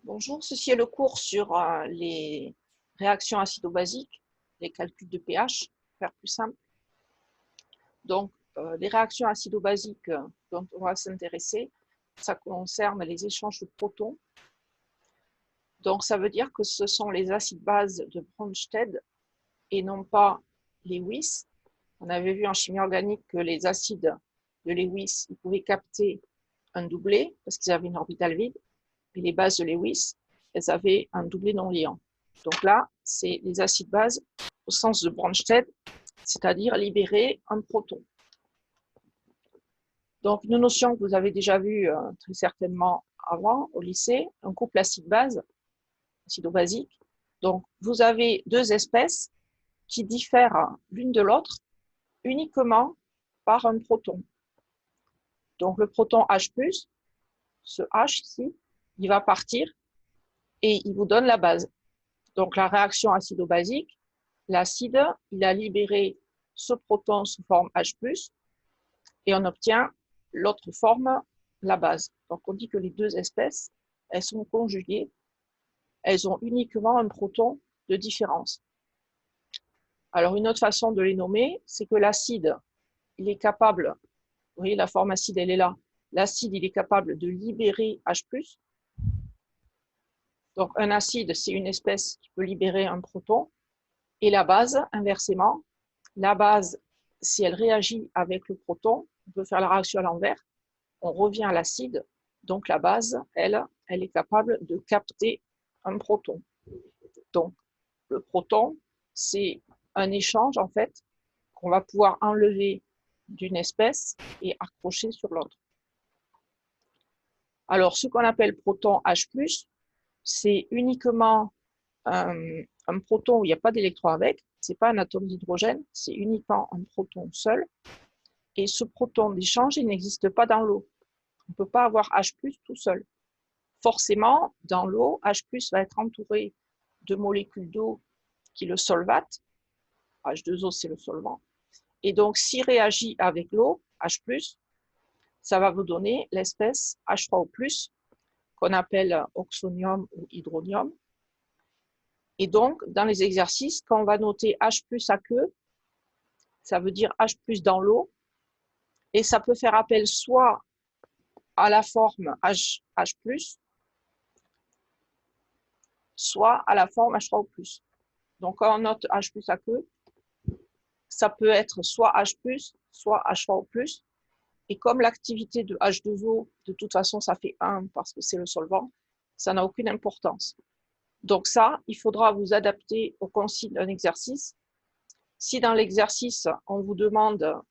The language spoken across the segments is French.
Bonjour, ceci est le cours sur les réactions acido-basiques, les calculs de pH, pour faire plus simple. Donc, les réactions acido-basiques dont on va s'intéresser, ça concerne les échanges de protons. Donc, ça veut dire que ce sont les acides-bases de Bronsted et non pas Lewis. On avait vu en chimie organique que les acides de Lewis, ils pouvaient capter un doublet parce qu'ils avaient une orbitale vide. Et les bases de Lewis, elles avaient un doublet non liant. Donc là, c'est les acides-bases au sens de Bronsted, c'est-à-dire libérer un proton. Donc, une notion que vous avez déjà vue très certainement avant au lycée, un couple acide-base, acido-basique. Donc, vous avez deux espèces qui diffèrent l'une de l'autre uniquement par un proton. Donc, le proton H+, ce H ici, il va partir et il vous donne la base. Donc, la réaction acido-basique, l'acide, il a libéré ce proton sous forme H+, et on obtient l'autre forme, la base. Donc, on dit que les deux espèces, elles sont conjuguées, elles ont uniquement un proton de différence. Alors, une autre façon de les nommer, c'est que l'acide, il est capable, vous voyez, la forme acide, elle est là, l'acide, il est capable de libérer H+. Donc, un acide, c'est une espèce qui peut libérer un proton, et la base, inversement, la base, si elle réagit avec le proton, on peut faire la réaction à l'envers, on revient à l'acide, donc la base, elle est capable de capter un proton. Donc, le proton, c'est un échange, en fait, qu'on va pouvoir enlever d'une espèce et accrocher sur l'autre. Alors, ce qu'on appelle proton H+, c'est uniquement un proton où il n'y a pas d'électron avec, ce n'est pas un atome d'hydrogène, c'est uniquement un proton seul. Et ce proton d'échange, il n'existe pas dans l'eau. On ne peut pas avoir H+ tout seul. Forcément, dans l'eau, H+ va être entouré de molécules d'eau qui le solvatent. H2O, c'est le solvant. Et donc, s'il réagit avec l'eau, H+, ça va vous donner l'espèce H3O+, qu'on appelle oxonium ou hydronium. Et donc, dans les exercices, quand on va noter H+ à queue, ça veut dire H+ dans l'eau, et ça peut faire appel soit à la forme H+, soit à la forme H3O+. Donc, quand on note H+ à queue, ça peut être soit H+, soit H3O+. Et comme l'activité de H2O, de toute façon, ça fait 1 parce que c'est le solvant, ça n'a aucune importance. Donc ça, il faudra vous adapter aux consignes d'un exercice. Si dans l'exercice, on vous demande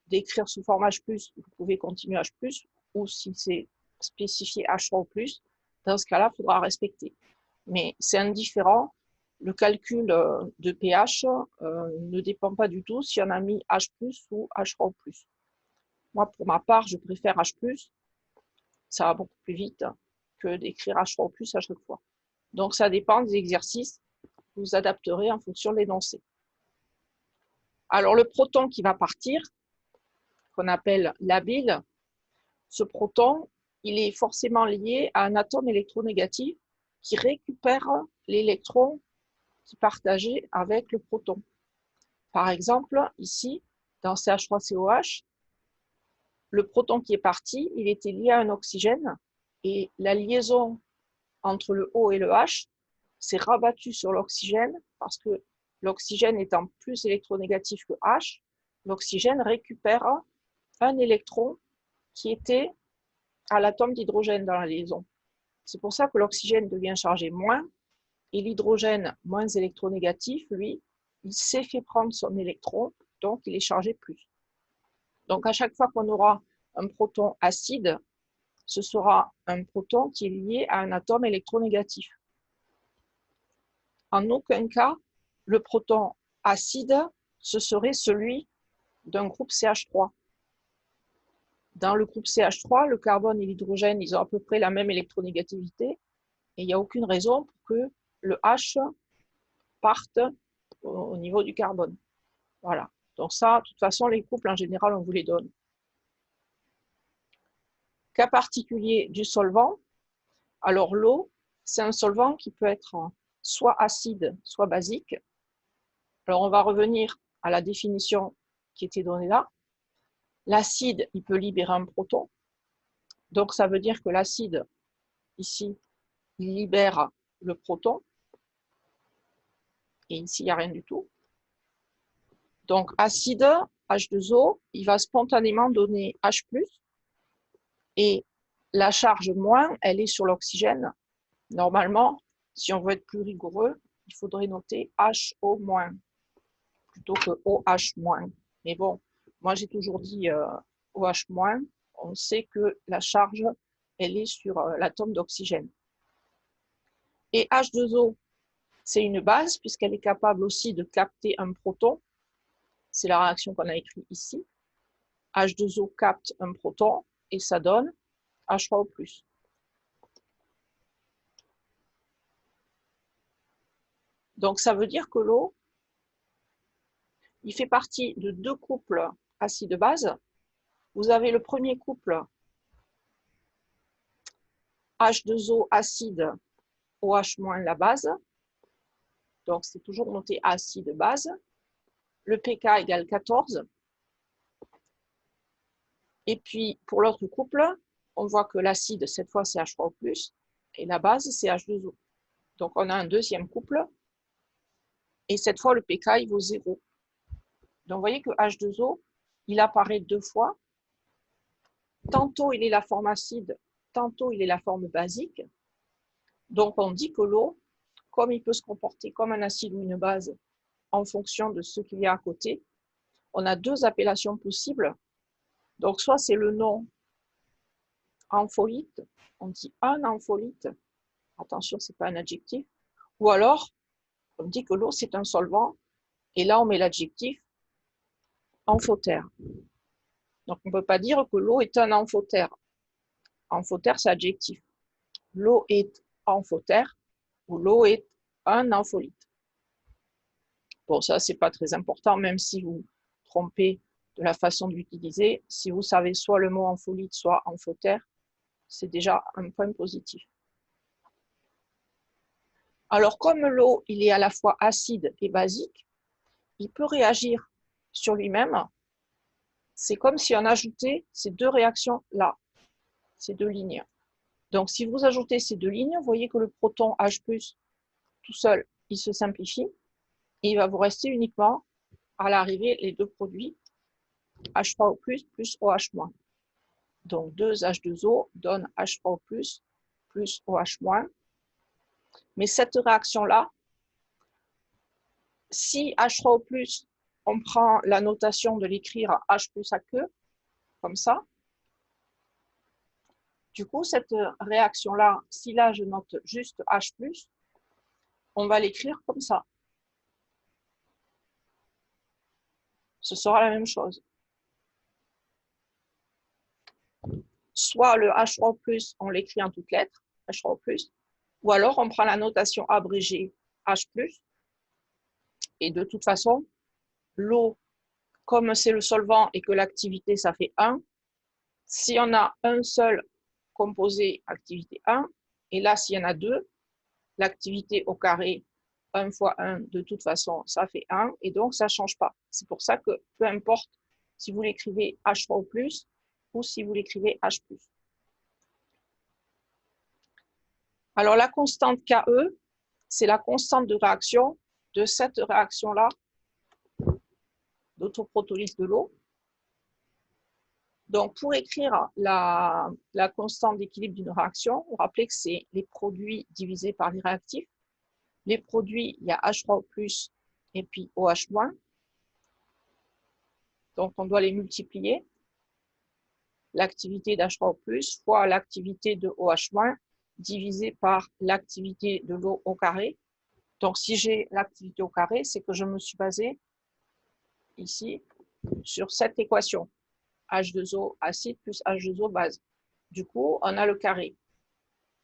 d'écrire sous forme H+, vous pouvez continuer H+, ou si c'est spécifié H3O+, dans ce cas-là, il faudra respecter. Mais c'est indifférent. Le calcul de pH ne dépend pas du tout si on a mis H+ ou H3O+. Moi, pour ma part, je préfère H+, ça va beaucoup plus vite que d'écrire H3O+ à chaque fois. Donc, ça dépend des exercices, vous adapterez en fonction de l'énoncé. Alors, le proton qui va partir, qu'on appelle labile, ce proton, il est forcément lié à un atome électronégatif qui récupère l'électron qui partageait avec le proton. Par exemple, ici, dans CH3COH, le proton qui est parti, il était lié à un oxygène et la liaison entre le O et le H s'est rabattue sur l'oxygène parce que l'oxygène étant plus électronégatif que H, l'oxygène récupère un électron qui était à l'atome d'hydrogène dans la liaison. C'est pour ça que l'oxygène devient chargé moins et l'hydrogène moins électronégatif, lui, il s'est fait prendre son électron, donc il est chargé plus. Donc à chaque fois qu'on aura un proton acide, ce sera un proton qui est lié à un atome électronégatif. En aucun cas, le proton acide, ce serait celui d'un groupe CH3. Dans le groupe CH3, le carbone et l'hydrogène, ils ont à peu près la même électronégativité et il n'y a aucune raison pour que le H parte au niveau du carbone. Voilà. Donc ça, de toute façon, les couples, en général, on vous les donne. Cas particulier du solvant. Alors l'eau, c'est un solvant qui peut être soit acide, soit basique. Alors, on va revenir à la définition qui était donnée là. L'acide, il peut libérer un proton. Donc, ça veut dire que l'acide, ici, il libère le proton. Et ici, il n'y a rien du tout. Donc, acide, H2O, il va spontanément donner H+. Et la charge moins, elle est sur l'oxygène. Normalement, si on veut être plus rigoureux, il faudrait noter HO- plutôt que OH-. Mais bon, moi j'ai toujours dit OH-. On sait que la charge, elle est sur l'atome d'oxygène. Et H2O, c'est une base puisqu'elle est capable aussi de capter un proton. C'est la réaction qu'on a écrite ici. H2O capte un proton et ça donne H3O+. Donc ça veut dire que l'eau, il fait partie de deux couples acide-base. Vous avez le premier couple H2O acide, OH- la base. Donc c'est toujours noté acide-base. Le pK égale 14. Et puis pour l'autre couple, on voit que l'acide, cette fois, c'est H3O+, et la base, c'est H2O. Donc on a un deuxième couple, et cette fois, le pK, il vaut 0. Donc vous voyez que H2O, il apparaît deux fois. Tantôt il est la forme acide, tantôt il est la forme basique. Donc on dit que l'eau, comme il peut se comporter comme un acide ou une base en fonction de ce qu'il y a à côté, on a deux appellations possibles. Donc soit c'est le nom ampholyte, on dit un ampholyte, attention, ce n'est pas un adjectif, ou alors on dit que l'eau c'est un solvant, et là on met l'adjectif amphotère. Donc on ne peut pas dire que l'eau est un amphotère. Amphotère, c'est adjectif. L'eau est amphotère ou l'eau est un ampholyte. Bon, ça, c'est pas très important, même si vous trompez de la façon d'utiliser. Si vous savez soit le mot ampholyte, soit amphotère, c'est déjà un point positif. Alors, comme l'eau, il est à la fois acide et basique, il peut réagir sur lui-même. C'est comme si on ajoutait ces deux réactions-là, ces deux lignes. Donc, si vous ajoutez ces deux lignes, vous voyez que le proton H+, tout seul, il se simplifie. Et il va vous rester uniquement, à l'arrivée, les deux produits, H3O+, plus OH-. Donc, 2H2O donne H3O+, plus OH-. Mais cette réaction-là, si H3O+, on prend la notation de l'écrire H plus à queue, comme ça, du coup, cette réaction-là, si là, je note juste H+, on va l'écrire comme ça. Ce sera la même chose. Soit le H3+, on l'écrit en toutes lettres, H3+, ou alors on prend la notation abrégée H+, et de toute façon, l'eau, comme c'est le solvant et que l'activité, ça fait 1, si on a un seul composé, activité 1, et là, s'il y en a deux, l'activité au carré, 1 fois 1, de toute façon, ça fait 1, et donc ça ne change pas. C'est pour ça que peu importe si vous l'écrivez H3+, ou si vous l'écrivez H+. Alors, la constante KE, c'est la constante de réaction de cette réaction-là d'autoprotolyse de l'eau. Donc, pour écrire la constante d'équilibre d'une réaction, vous rappelez que c'est les produits divisés par les réactifs. Les produits, il y a H3O+, et puis OH-. Donc, on doit les multiplier. L'activité d'H3O+, fois l'activité de OH- divisé par l'activité de l'eau au carré. Donc, si j'ai l'activité au carré, c'est que je me suis basé ici sur cette équation. H2O acide plus H2O base. Du coup, on a le carré.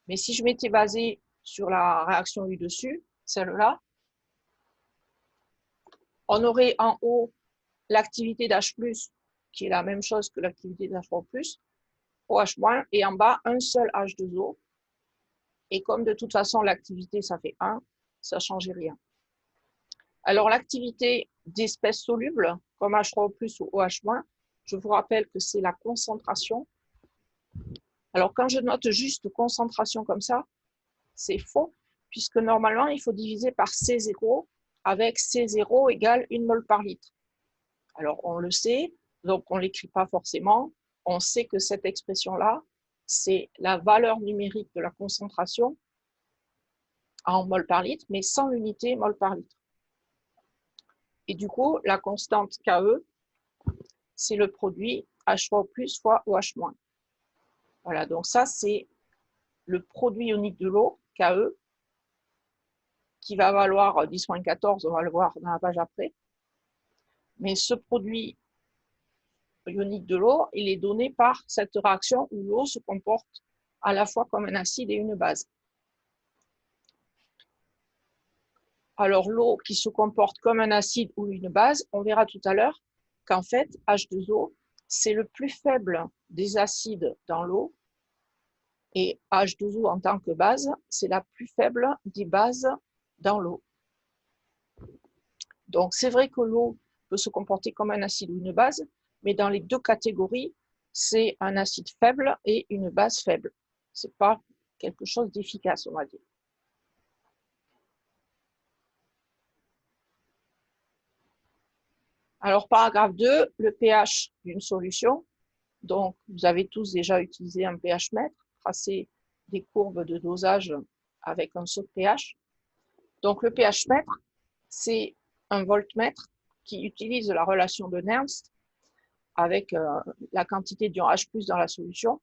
Mais si je m'étais basé sur la réaction du dessus, celle-là, on aurait en haut l'activité d'H+, qui est la même chose que l'activité d'H3+, OH-, et en bas, un seul H2O. Et comme de toute façon, l'activité, ça fait 1, ça ne change rien. Alors, l'activité d'espèces solubles, comme H3O+, ou OH-, je vous rappelle que c'est la concentration. Alors, quand je note juste concentration comme ça, c'est faux, puisque normalement, il faut diviser par C0, avec C0 égale 1 mol par litre. Alors, on le sait, donc on ne l'écrit pas forcément. On sait que cette expression-là, c'est la valeur numérique de la concentration en mol par litre, mais sans l'unité mol par litre. Et du coup, la constante KE, c'est le produit H3O+ fois OH-. Voilà, donc ça, c'est le produit ionique de l'eau, KE, qui va valoir 10-14, on va le voir dans la page après. Mais ce produit ionique de l'eau, il est donné par cette réaction où l'eau se comporte à la fois comme un acide et une base. Alors l'eau qui se comporte comme un acide ou une base, on verra tout à l'heure qu'en fait, H2O, c'est le plus faible des acides dans l'eau, et H2O en tant que base, c'est la plus faible des bases dans l'eau. Donc c'est vrai que l'eau peut se comporter comme un acide ou une base, mais dans les deux catégories, c'est un acide faible et une base faible. Ce n'est pas quelque chose d'efficace, on va dire. Alors, paragraphe 2, le pH d'une solution. Donc, vous avez tous déjà utilisé un pH mètre, tracé des courbes de dosage avec un saut de pH. Donc, le pH mètre, c'est un voltmètre qui utilise la relation de Nernst avec la quantité d'ion H+ dans la solution.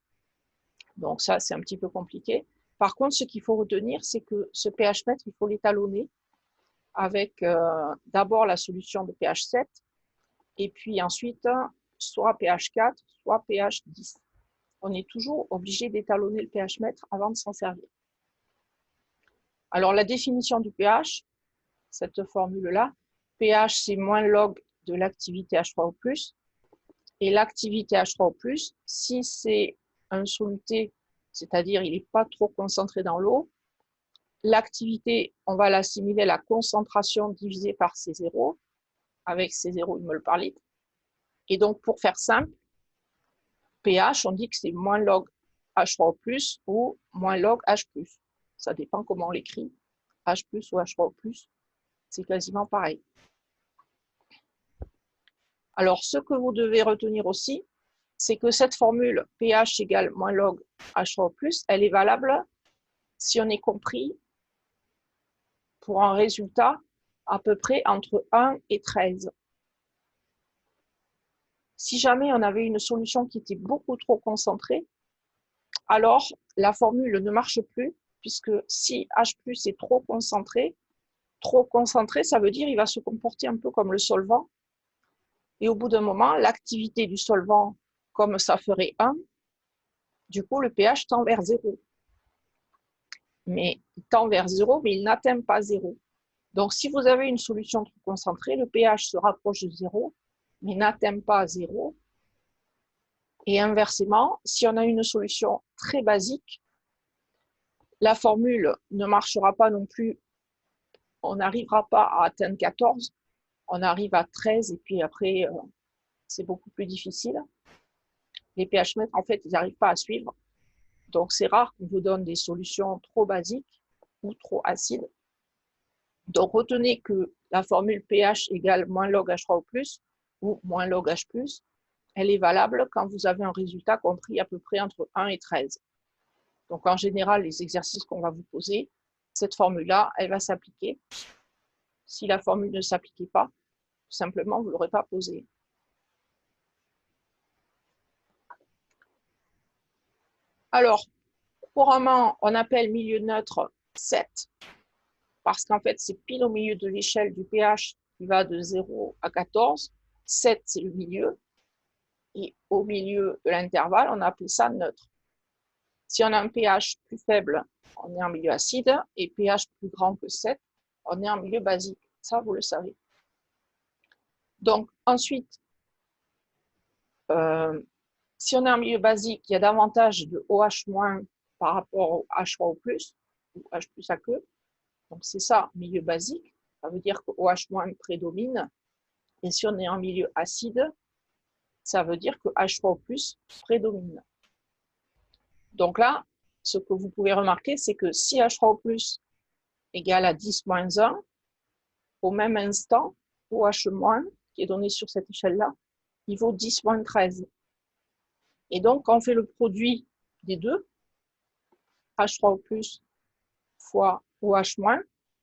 Donc, ça, c'est un petit peu compliqué. Par contre, ce qu'il faut retenir, c'est que ce pH mètre, il faut l'étalonner avec d'abord la solution de pH 7, et puis ensuite, soit pH 4, soit pH 10. On est toujours obligé d'étalonner le pH mètre avant de s'en servir. Alors, la définition du pH, cette formule-là, pH, c'est moins log de l'activité H3O+, et l'activité H3O+, si c'est un soluté, c'est-à-dire il n'est pas trop concentré dans l'eau, l'activité, on va l'assimiler à la concentration divisée par C0, avec C0 mol par litre. Et donc, pour faire simple, pH, on dit que c'est moins log H3O+, ou moins log H+. Ça dépend comment on l'écrit. H+ ou H3O+, c'est quasiment pareil. Alors, ce que vous devez retenir aussi, c'est que cette formule pH égale moins log H3O+, elle est valable si on est compris pour un résultat à peu près entre 1 et 13. Si jamais on avait une solution qui était beaucoup trop concentrée, alors la formule ne marche plus, puisque si H+ est trop concentré, ça veut dire qu'il va se comporter un peu comme le solvant. Et au bout d'un moment, l'activité du solvant, comme ça ferait 1, du coup, le pH tend vers 0. Mais il tend vers 0, mais il n'atteint pas 0. Donc, si vous avez une solution trop concentrée, le pH se rapproche de 0, mais n'atteint pas 0. Et inversement, si on a une solution très basique, la formule ne marchera pas non plus. On n'arrivera pas à atteindre 14, on arrive à 13, et puis après, c'est beaucoup plus difficile. Les pH mètres, en fait, ils n'arrivent pas à suivre. Donc, c'est rare qu'on vous donne des solutions trop basiques ou trop acides. Donc, retenez que la formule pH égale moins log H3O+, ou moins log H+, elle est valable quand vous avez un résultat compris à peu près entre 1 et 13. Donc, en général, les exercices qu'on va vous poser, cette formule-là, elle va s'appliquer. Si la formule ne s'appliquait pas, tout simplement, vous ne l'aurez pas posée. Alors, couramment, on appelle milieu neutre 7, parce qu'en fait, c'est pile au milieu de l'échelle du pH qui va de 0 à 14. 7, c'est le milieu. Et au milieu de l'intervalle, on appelle ça neutre. Si on a un pH plus faible, on est en milieu acide, et pH plus grand que 7, on est en milieu basique. Ça, vous le savez. Donc, ensuite, si on est en milieu basique, il y a davantage de OH- par rapport au H3O+. ou H plus aqueux. Donc c'est ça, milieu basique. Ça veut dire que OH- prédomine. Et si on est en milieu acide, ça veut dire que H3O+ prédomine. Donc là, ce que vous pouvez remarquer, c'est que si H3O+ égale à 10-1, au même instant, OH-, qui est donné sur cette échelle-là, il vaut 10-13. Et donc, quand on fait le produit des deux, H3O+ fois OH-,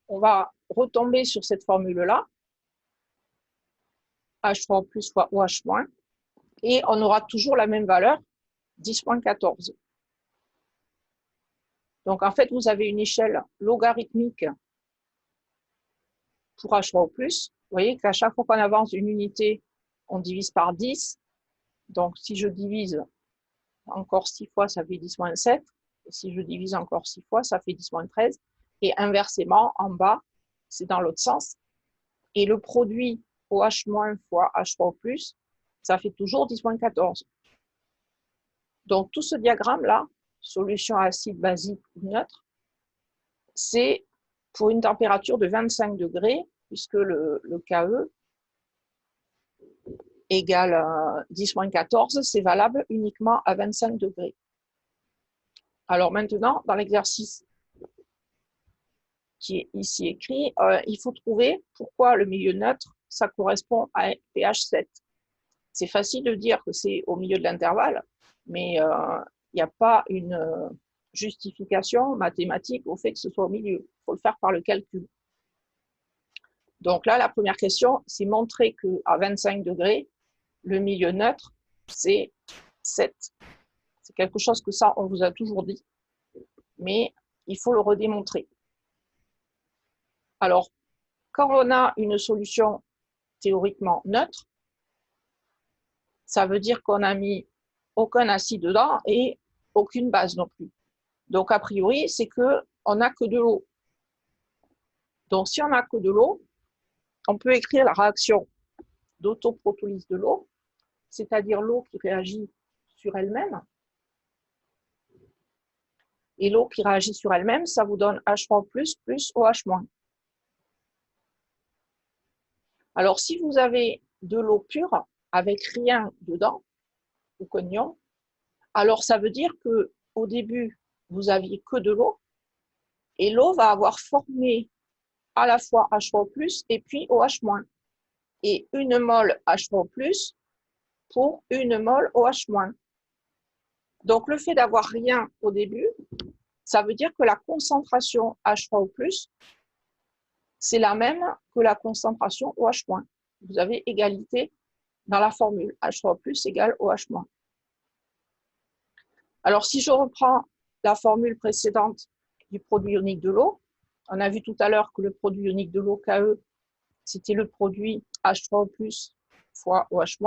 on va retomber sur cette formule-là, H3O+ fois OH-, et on aura toujours la même valeur, 10-14. Donc, en fait, vous avez une échelle logarithmique pour H3O+. Vous voyez qu'à chaque fois qu'on avance une unité, on divise par 10. Donc, si je divise encore 6 fois, ça fait 10-7. Et si je divise encore 6 fois, ça fait 10-13. Et inversement, en bas, c'est dans l'autre sens. Et le produit OH- fois H3O+, ça fait toujours 10-14. Donc, tout ce diagramme-là, solution acide, basique ou neutre, c'est pour une température de 25 degrés, puisque le KE égale 10-14, c'est valable uniquement à 25 degrés. Alors maintenant, dans l'exercice qui est ici écrit, il faut trouver pourquoi le milieu neutre, ça correspond à pH 7. C'est facile de dire que c'est au milieu de l'intervalle, mais il n'y a pas une justification mathématique au fait que ce soit au milieu. Il faut le faire par le calcul. Donc là, la première question, c'est montrer qu'à 25 degrés, le milieu neutre, c'est 7. C'est quelque chose que ça, on vous a toujours dit, mais il faut le redémontrer. Alors, quand on a une solution théoriquement neutre, ça veut dire qu'on n'a mis aucun acide dedans et aucune base non plus. Donc, a priori, c'est qu'on n'a que de l'eau. Donc, si on n'a que de l'eau, on peut écrire la réaction d'autoprotolyse de l'eau, c'est-à-dire l'eau qui réagit sur elle-même. Et l'eau qui réagit sur elle-même, ça vous donne H3+ plus OH-. Alors, si vous avez de l'eau pure avec rien dedans, ou cognon, alors ça veut dire qu'au début, vous aviez que de l'eau, et l'eau va avoir formé à la fois H3+ et puis OH-. Et une mole H3+ pour une mole OH-. Donc, le fait d'avoir rien au début, ça veut dire que la concentration H3O+, c'est la même que la concentration OH-. Vous avez égalité dans la formule. H3O+ égale OH-. Alors, si je reprends la formule précédente du produit ionique de l'eau, on a vu tout à l'heure que le produit ionique de l'eau, KE, c'était le produit H3O+ fois OH-.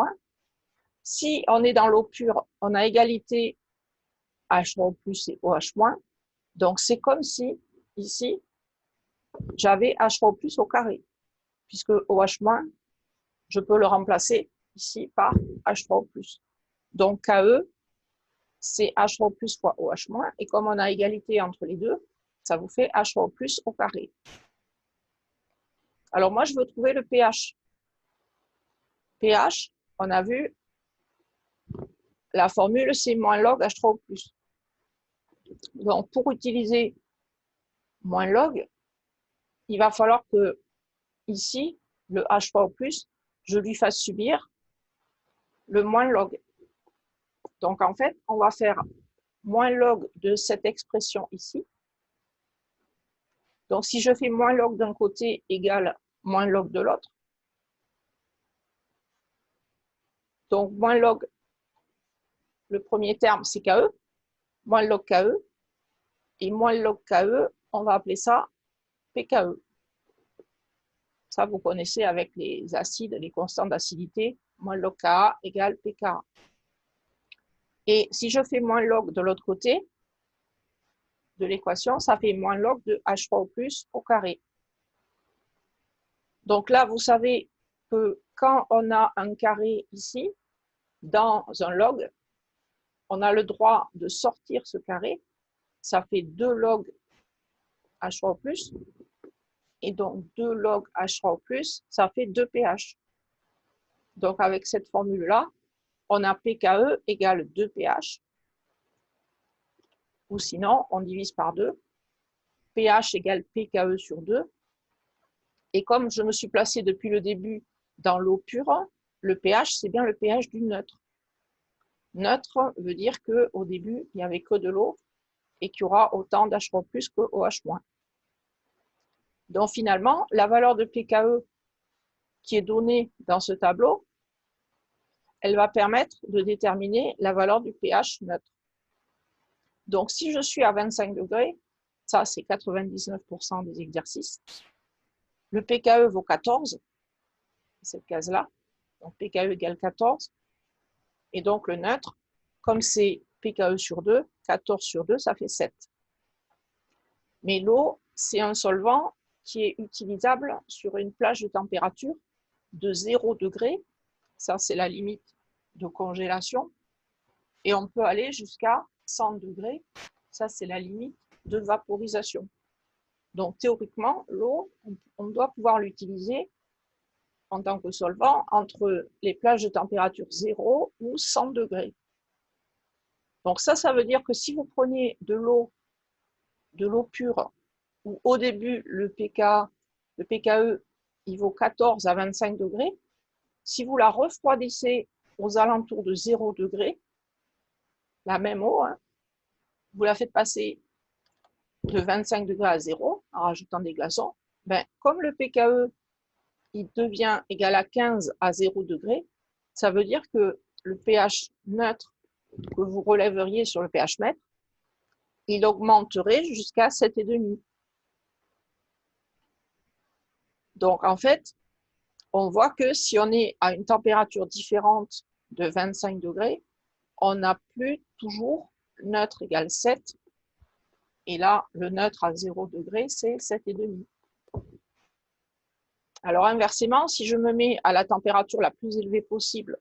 Si on est dans l'eau pure, on a égalité H3O+ et OH-. Donc, c'est comme si, ici, j'avais H3O+ au carré, puisque OH-, je peux le remplacer ici par H3O+. Donc, KE, c'est H3O+ fois OH-, et comme on a égalité entre les deux, ça vous fait H3O+ au carré. Alors, moi, je veux trouver le pH. pH, on a vu, la formule, c'est moins log H3O+. Donc, pour utiliser moins log, il va falloir que, ici, le H3O+, je lui fasse subir le moins log. Donc, en fait, on va faire moins log de cette expression ici. Donc, si je fais moins log d'un côté égale moins log de l'autre, donc moins log, le premier terme, c'est KE, moins log KE, et moins log KE, on va appeler ça PKE. Ça, vous connaissez avec les acides, les constantes d'acidité, moins log Ka égale pKa. Et si je fais moins log de l'autre côté de l'équation, ça fait moins log de H3O+ au carré. Donc là, vous savez que quand on a un carré ici, dans un log, on a le droit de sortir ce carré. Ça fait 2 log H3O+, et donc 2 log H3O+, ça fait 2 pH. Donc avec cette formule-là, on a pKe égale 2 pH, ou sinon on divise par 2, pH égale pKe sur 2, et comme je me suis placé depuis le début dans l'eau pure, le pH c'est bien le pH du neutre. Neutre veut dire qu'au début il n'y avait que de l'eau et qu'il y aura autant d'H3+ que OH-. Donc finalement, la valeur de pKe qui est donnée dans ce tableau, elle va permettre de déterminer la valeur du pH neutre. Donc si je suis à 25 degrés, ça c'est 99% des exercices, le pKe vaut 14, cette case-là, donc pKe égale 14, et donc le neutre, comme c'est pKe sur 2, 14 sur 2, ça fait 7. Mais l'eau, c'est un solvant qui est utilisable sur une plage de température de 0 degré, ça c'est la limite de congélation, et on peut aller jusqu'à 100 degrés, ça c'est la limite de vaporisation. Donc théoriquement, l'eau, on doit pouvoir l'utiliser en tant que solvant entre les plages de température 0 ou 100 degrés. Donc ça veut dire que si vous prenez de l'eau pure, où au début le pKe il vaut 14 à 25 degrés, si vous la refroidissez aux alentours de 0 degrés, la même eau, hein, vous la faites passer de 25 degrés à 0 en rajoutant des glaçons, ben, comme le pKe il devient égal à 15 à 0 degrés, ça veut dire que le pH neutre que vous relèveriez sur le pH mètre, il augmenterait jusqu'à 7,5. Donc en fait, on voit que si on est à une température différente de 25 degrés, on n'a plus toujours neutre égale 7. Et là, le neutre à 0 degré, c'est 7,5. Alors inversement, si je me mets à la température la plus élevée possible,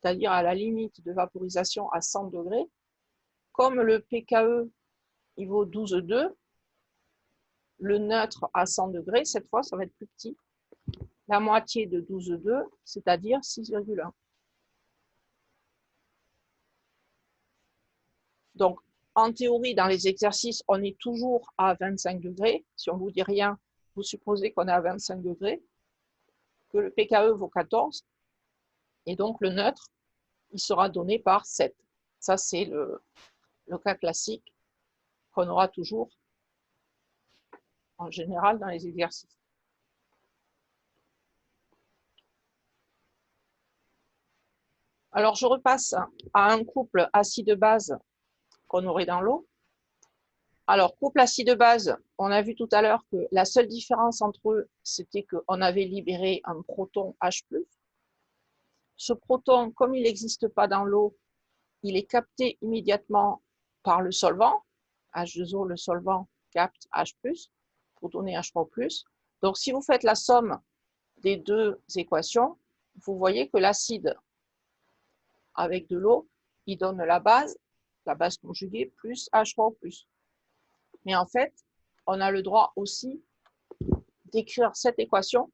c'est-à-dire à la limite de vaporisation à 100 degrés, comme le pKe il vaut 12,2, le neutre à 100 degrés, cette fois, ça va être plus petit. La moitié de 12,2, c'est-à-dire 6,1. Donc, en théorie, dans les exercices, on est toujours à 25 degrés. Si on ne vous dit rien, vous supposez qu'on est à 25 degrés, que le pKe vaut 14, et donc le neutre, il sera donné par 7. Ça, c'est le cas classique qu'on aura toujours en général dans les exercices. Alors, je repasse à un couple acide-base qu'on aurait dans l'eau. Alors, couple acide-base, on a vu tout à l'heure que la seule différence entre eux, c'était qu'on avait libéré un proton H+. Ce proton, comme il n'existe pas dans l'eau, il est capté immédiatement par le solvant. H2O, le solvant, capte H+, pour donner H3+. Donc, si vous faites la somme des deux équations, vous voyez que l'acide avec de l'eau, il donne la base conjuguée, plus H3O+. Mais en fait, on a le droit aussi d'écrire cette équation,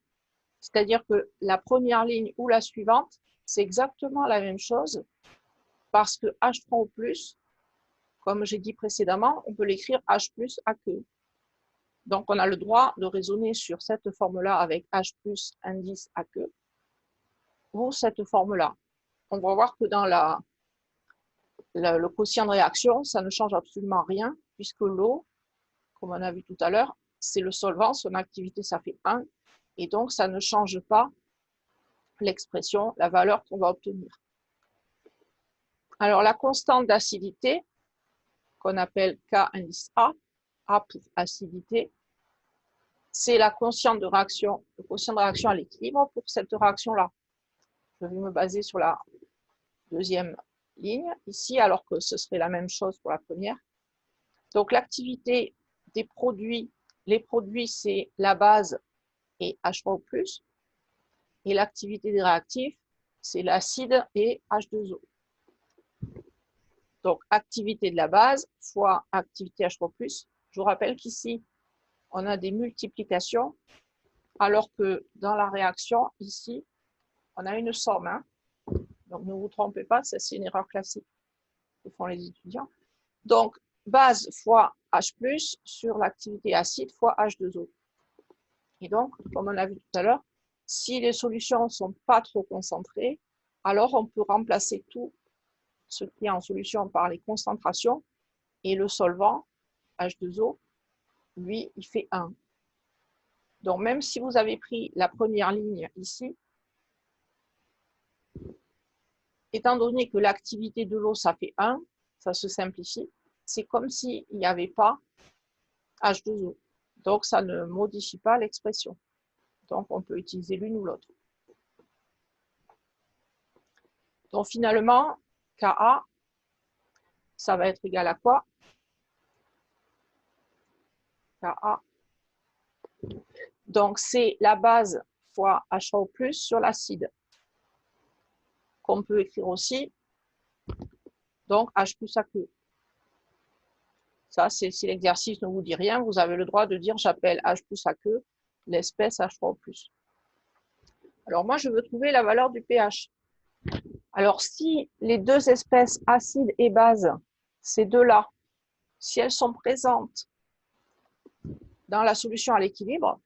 c'est-à-dire que la première ligne ou la suivante, c'est exactement la même chose, parce que H3O+, comme j'ai dit précédemment, on peut l'écrire H+ aqueux. Donc, on a le droit de raisonner sur cette forme-là avec H+ indice aqueux, ou cette forme-là. On va voir que dans le quotient de réaction, ça ne change absolument rien, puisque l'eau, comme on a vu tout à l'heure, c'est le solvant, son activité, ça fait 1, et donc ça ne change pas l'expression, la valeur qu'on va obtenir. Alors, la constante d'acidité, qu'on appelle K indice A pour acidité, c'est la quotient de réaction, le quotient de réaction à l'équilibre pour cette réaction-là. Je vais me baser sur la deuxième ligne ici, alors que ce serait la même chose pour la première. Donc, l'activité des produits, les produits, c'est la base et H3O+, et l'activité des réactifs, c'est l'acide et H2O. Donc, activité de la base fois activité H3+. Je vous rappelle qu'ici, on a des multiplications, alors que dans la réaction, ici, on a une somme. Hein. Donc, ne vous trompez pas, ça c'est une erreur classique que font les étudiants. Donc, base fois H+, sur l'activité acide fois H2O. Et donc, comme on a vu tout à l'heure, si les solutions ne sont pas trop concentrées, alors on peut remplacer tout ce qui est en solution par les concentrations, et le solvant, H2O, lui, il fait 1. Donc, même si vous avez pris la première ligne ici, étant donné que l'activité de l'eau, ça fait 1, ça se simplifie, c'est comme s'il n'y avait pas H2O. Donc, ça ne modifie pas l'expression. Donc, on peut utiliser l'une ou l'autre. Donc, finalement, Ka, ça va être égal à quoi? Ka. Donc, c'est la base fois HO+ sur l'acide, qu'on peut écrire aussi, donc H plus aqueux. Ça, si l'exercice ne vous dit rien, vous avez le droit de dire j'appelle H plus aqueux l'espèce H3O+. Alors, moi, je veux trouver la valeur du pH. Alors, si les deux espèces acide et base, ces deux-là, si elles sont présentes dans la solution à l'équilibre,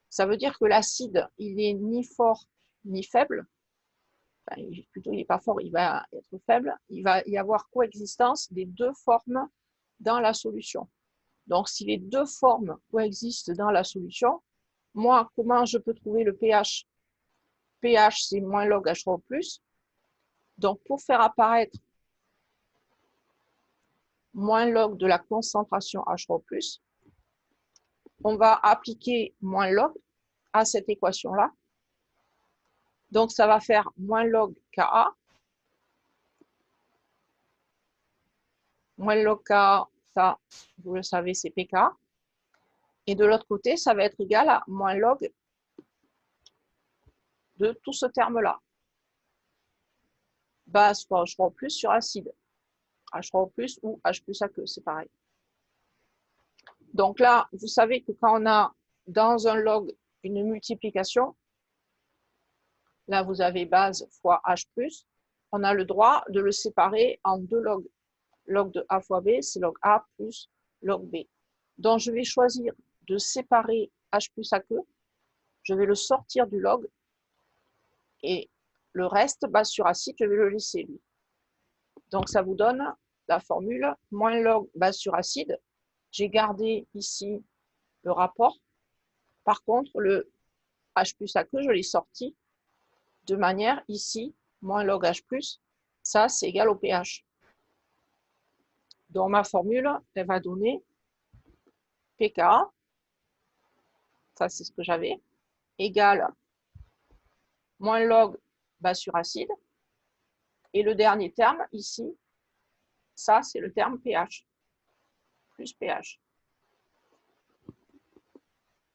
ça veut dire que l'acide, il n'est ni fort ni faible. Enfin, plutôt, il n'est pas fort, il va être faible. Il va y avoir coexistence des deux formes dans la solution. Donc, si les deux formes coexistent dans la solution, moi, comment je peux trouver le pH? pH, c'est moins log H3O+. Donc, pour faire apparaître moins log de la concentration H3O+, on va appliquer moins log à cette équation-là. Donc, ça va faire moins log Ka. Moins log Ka, ça, vous le savez, c'est Pk. Et de l'autre côté, ça va être égal à moins log de tout ce terme-là. Base fois H3O+ sur acide. H3O+ ou H plus aqueux, c'est pareil. Donc là, vous savez que quand on a dans un log une multiplication, là vous avez base fois H+, on a le droit de le séparer en deux logs. Log de A fois B, c'est log A plus log B. Donc je vais choisir de séparer H plus aqueux, je vais le sortir du log, et le reste, base sur acide, je vais le laisser lui. Donc ça vous donne la formule moins log base sur acide. J'ai gardé ici le rapport. Par contre, le H plus aqueux, je l'ai sorti de manière ici, moins log H plus, ça c'est égal au pH. Donc ma formule, elle va donner Pk, ça c'est ce que j'avais, égale moins log base sur acide. Et le dernier terme ici, ça c'est le terme pH, plus pH.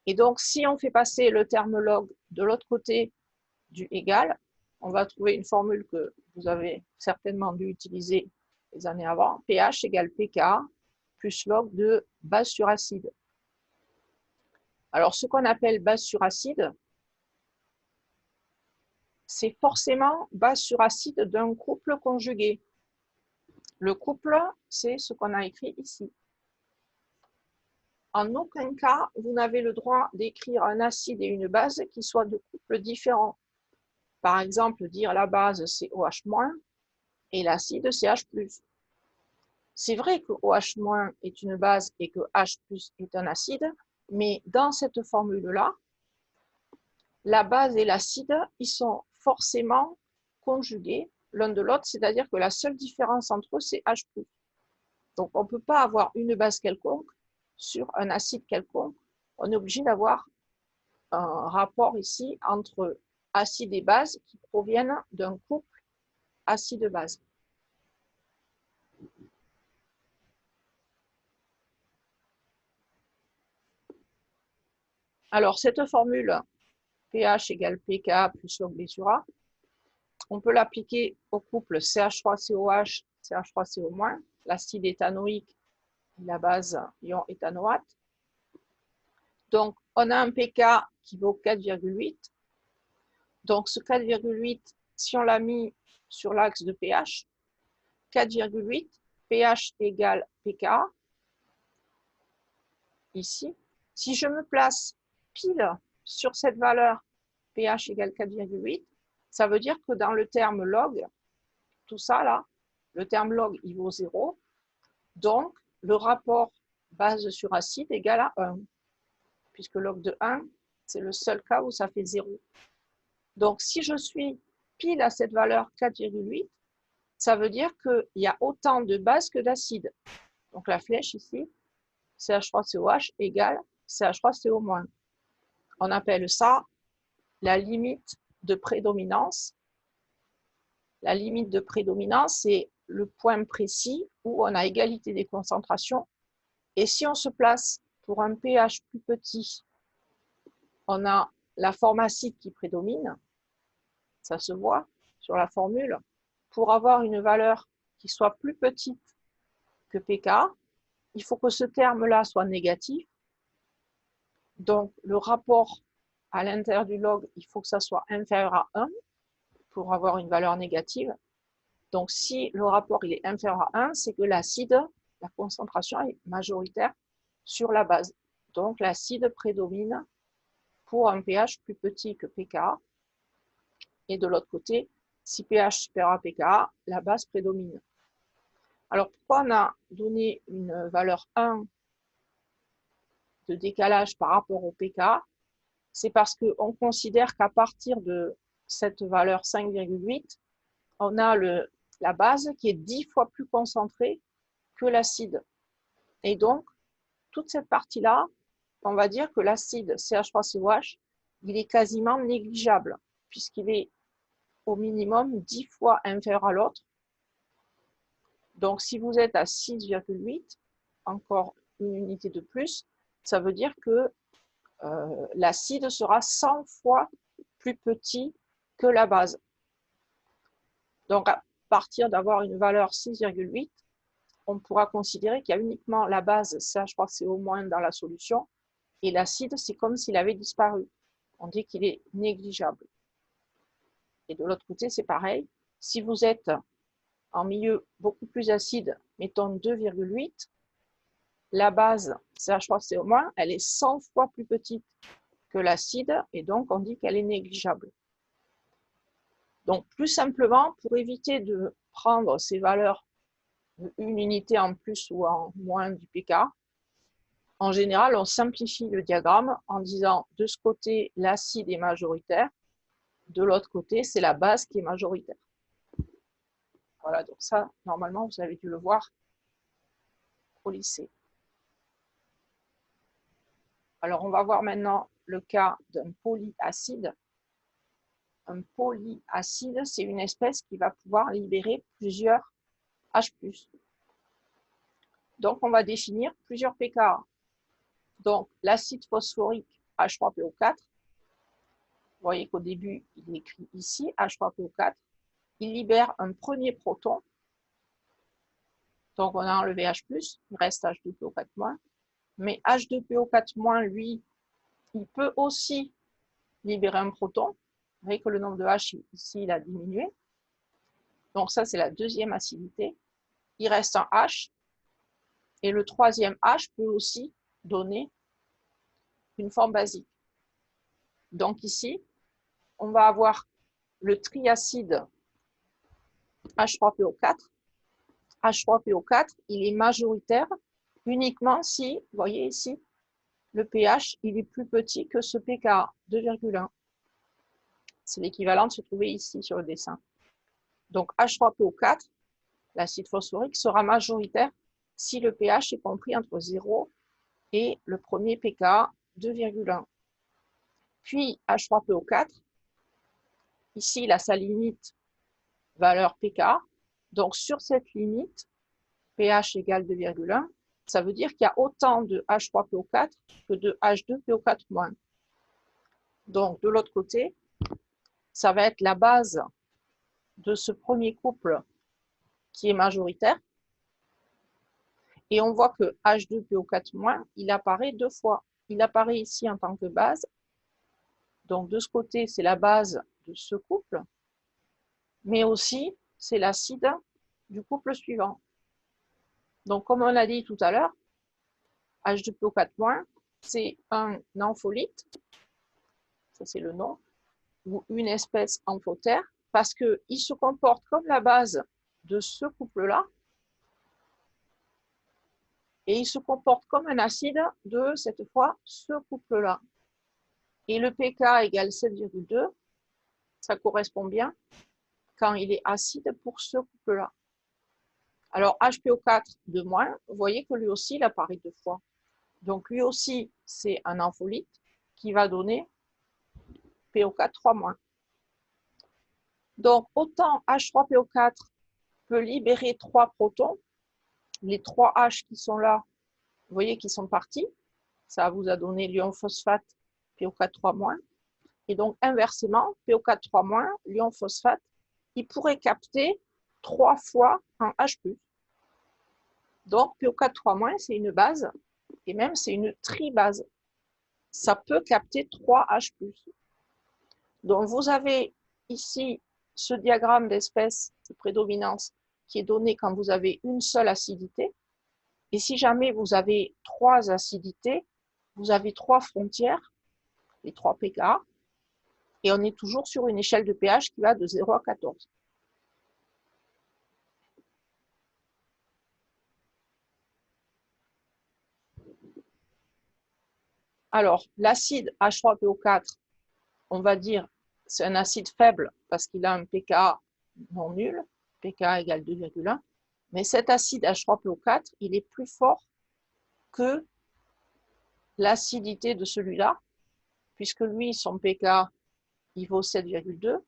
Et donc, si on fait passer le terme log de l'autre côté du égal, on va trouver une formule que vous avez certainement dû utiliser les années avant. pH égale Pk plus log de base sur acide. Alors, ce qu'on appelle base sur acide, c'est forcément base sur acide d'un couple conjugué. Le couple, c'est ce qu'on a écrit ici. En aucun cas, vous n'avez le droit d'écrire un acide et une base qui soient de couples différents. Par exemple, dire la base c'est OH- et l'acide c'est H+. C'est vrai que OH- est une base et que H+ est un acide, mais dans cette formule-là, la base et l'acide, ils sont forcément conjugués l'un de l'autre, c'est-à-dire que la seule différence entre eux, c'est H+. Donc, on ne peut pas avoir une base quelconque sur un acide quelconque. On est obligé d'avoir un rapport ici entre acide et base qui proviennent d'un couple acide-base. Alors, cette formule pH égale Pk plus log B sur A, on peut l'appliquer au couple CH3COH, CH3CO-, l'acide éthanoïque et la base ion éthanoate. Donc, on a un pK qui vaut 4,8. Donc, ce 4,8, si on l'a mis sur l'axe de pH, 4,8, pH égale pK, ici. Si je me place pile sur cette valeur pH égale 4,8, ça veut dire que dans le terme log, tout ça là, le terme log, il vaut 0. Donc, le rapport base sur acide égale à 1, puisque log de 1, c'est le seul cas où ça fait 0. Donc, si je suis pile à cette valeur 4,8, ça veut dire qu'il y a autant de bases que d'acides. Donc, la flèche ici, CH3COH égale CH3CO-. On appelle ça la limite de prédominance. La limite de prédominance, c'est le point précis où on a égalité des concentrations. Et si on se place pour un pH plus petit, on a la forme acide qui prédomine. Ça se voit sur la formule. Pour avoir une valeur qui soit plus petite que pK, il faut que ce terme-là soit négatif. Donc, le rapport à l'intérieur du log, il faut que ça soit inférieur à 1 pour avoir une valeur négative. Donc, si le rapport il est inférieur à 1, c'est que l'acide, la concentration est majoritaire sur la base. Donc, l'acide prédomine pour un pH plus petit que pK. Et de l'autre côté, si pH supérieur à pK, la base prédomine. Alors, pourquoi on a donné une valeur 1 de décalage par rapport au pK? C'est parce qu'on considère qu'à partir de cette valeur 5,8, on a la base qui est 10 fois plus concentrée que l'acide. Et donc, toute cette partie-là, on va dire que l'acide CH3COH, il est quasiment négligeable, puisqu'il est au minimum 10 fois inférieur à l'autre. Donc, si vous êtes à 6,8, encore une unité de plus, ça veut dire que l'acide sera 100 fois plus petit que la base. Donc, à partir d'avoir une valeur 6,8, on pourra considérer qu'il y a uniquement la base CH3CO- dans la solution, et l'acide, c'est comme s'il avait disparu. On dit qu'il est négligeable. Et de l'autre côté, c'est pareil. Si vous êtes en milieu beaucoup plus acide, mettons 2,8, la base CH3CO-, elle est 100 fois plus petite que l'acide, et donc on dit qu'elle est négligeable. Donc, plus simplement, pour éviter de prendre ces valeurs une unité en plus ou en moins du pK, en général, on simplifie le diagramme en disant de ce côté, l'acide est majoritaire, de l'autre côté, c'est la base qui est majoritaire. Voilà, donc ça, normalement, vous avez dû le voir au lycée. Alors, on va voir maintenant le cas d'un polyacide. Un polyacide, c'est une espèce qui va pouvoir libérer plusieurs H+. Donc, on va définir plusieurs pKa. Donc, l'acide phosphorique H3PO4, vous voyez qu'au début, il est écrit ici, H3PO4, il libère un premier proton. Donc, on a enlevé H+, il reste H2PO4-. Mais H2PO4-, lui, il peut aussi libérer un proton. Vous voyez que le nombre de H, ici, il a diminué. Donc, ça, c'est la deuxième acidité. Il reste un H. Et le troisième H peut aussi donner une forme basique. Donc, ici, on va avoir le triacide H3PO4. H3PO4, il est majoritaire uniquement si, vous voyez ici, le pH il est plus petit que ce pKa, 2,1. C'est l'équivalent de se trouver ici sur le dessin. Donc H3PO4, l'acide phosphorique, sera majoritaire si le pH est compris entre 0 et le premier pKa, 2,1. Puis H3PO4, ici il a sa limite valeur pK. Donc sur cette limite, pH égale 2,1, ça veut dire qu'il y a autant de H3PO4 que de H2PO4-. Donc, de l'autre côté, ça va être la base de ce premier couple qui est majoritaire. Et on voit que H2PO4-, il apparaît 2 fois. il apparaît ici en tant que base. Donc de ce côté, c'est la base de ce couple, mais aussi c'est l'acide du couple suivant. Donc comme on l'a dit tout à l'heure, H2PO4-, c'est un ampholyte, ça c'est le nom, ou une espèce amphoter, parce qu'il se comporte comme la base de ce couple-là, et il se comporte comme un acide de, cette fois, ce couple-là. Et le pK égale 7,2, ça correspond bien quand il est acide pour ce couple-là. Alors, HPO4 de moins, vous voyez que lui aussi, il apparaît 2 fois. Donc, lui aussi, c'est un ampholyte qui va donner PO4 3-. Donc, autant H3PO4 peut libérer 3 protons, les 3 H qui sont là, vous voyez qu'ils sont partis, ça vous a donné l'ion phosphate PO4 3-. Et donc, inversement, PO4 3-, l'ion phosphate, il pourrait capter 3 fois un H+. Donc, PO4 3-, c'est une base, et même c'est une tribase. Ça peut capter 3 H+. Donc, vous avez ici ce diagramme d'espèce de prédominance qui est donné quand vous avez une seule acidité. Et si jamais vous avez 3 acidités, vous avez 3 frontières, les 3 pKa, et on est toujours sur une échelle de pH qui va de 0 à 14. Alors, l'acide H3PO4, on va dire, c'est un acide faible parce qu'il a un pKa non nul, pKa égale 2,1. Mais cet acide H3PO4, il est plus fort que l'acidité de celui-là, puisque lui, son pKa, il vaut 7,2.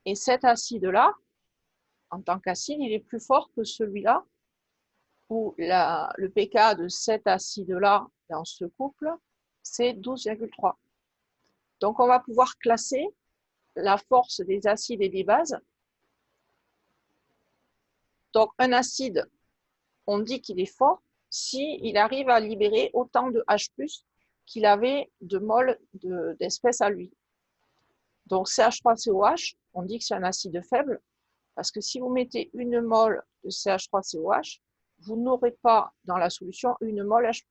Et cet acide-là, en tant qu'acide, il est plus fort que celui-là, où le pKa de cet acide-là, dans ce couple, c'est 12,3. Donc, on va pouvoir classer la force des acides et des bases. Donc, un acide, on dit qu'il est fort s'il arrive à libérer autant de H+, qu'il avait de moles d'espèces à lui. Donc, CH3COH, on dit que c'est un acide faible, parce que si vous mettez une mole de CH3COH, vous n'aurez pas dans la solution une mole H+.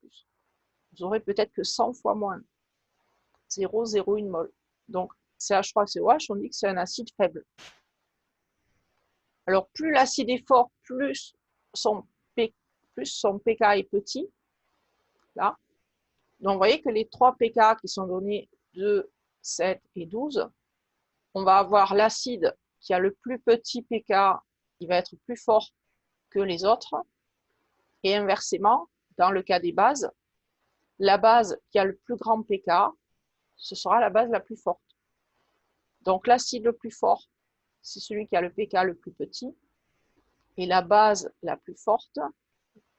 Vous aurez peut-être que 100 fois moins, 0,01 mol. Donc, CH3COH, on dit que c'est un acide faible. Alors, plus l'acide est fort, plus son pK est petit. Là. Donc, vous voyez que les 3 pK qui sont donnés, 2, 7 et 12, on va avoir l'acide qui a le plus petit pK, il va être plus fort que les autres. Et inversement, dans le cas des bases, la base qui a le plus grand pK, ce sera la base la plus forte. Donc, l'acide le plus fort, c'est celui qui a le pK le plus petit. Et la base la plus forte,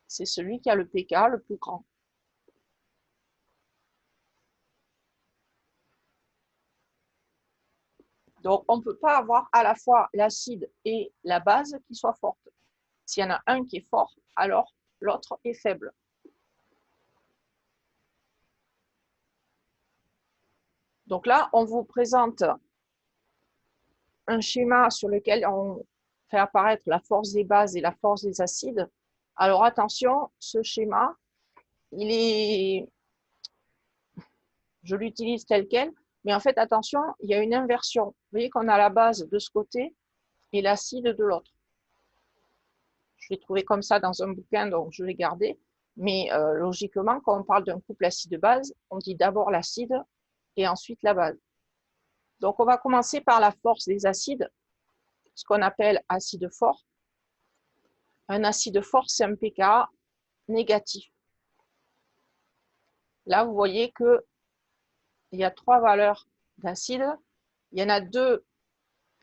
c'est celui qui a le pK le plus grand. Donc, on ne peut pas avoir à la fois l'acide et la base qui soient fortes. S'il y en a un qui est fort, alors l'autre est faible. Donc là, on vous présente un schéma sur lequel on fait apparaître la force des bases et la force des acides. Alors attention, ce schéma, je l'utilise tel quel, mais en fait, attention, il y a une inversion. Vous voyez qu'on a la base de ce côté et l'acide de l'autre. Je l'ai trouvé comme ça dans un bouquin, donc je l'ai gardé. Mais logiquement, quand on parle d'un couple acide-base, on dit d'abord l'acide et ensuite la base. Donc, on va commencer par la force des acides, ce qu'on appelle acide fort. Un acide fort, c'est un pKa négatif. Là, vous voyez qu'il y a 3 valeurs d'acide. Il y en a 2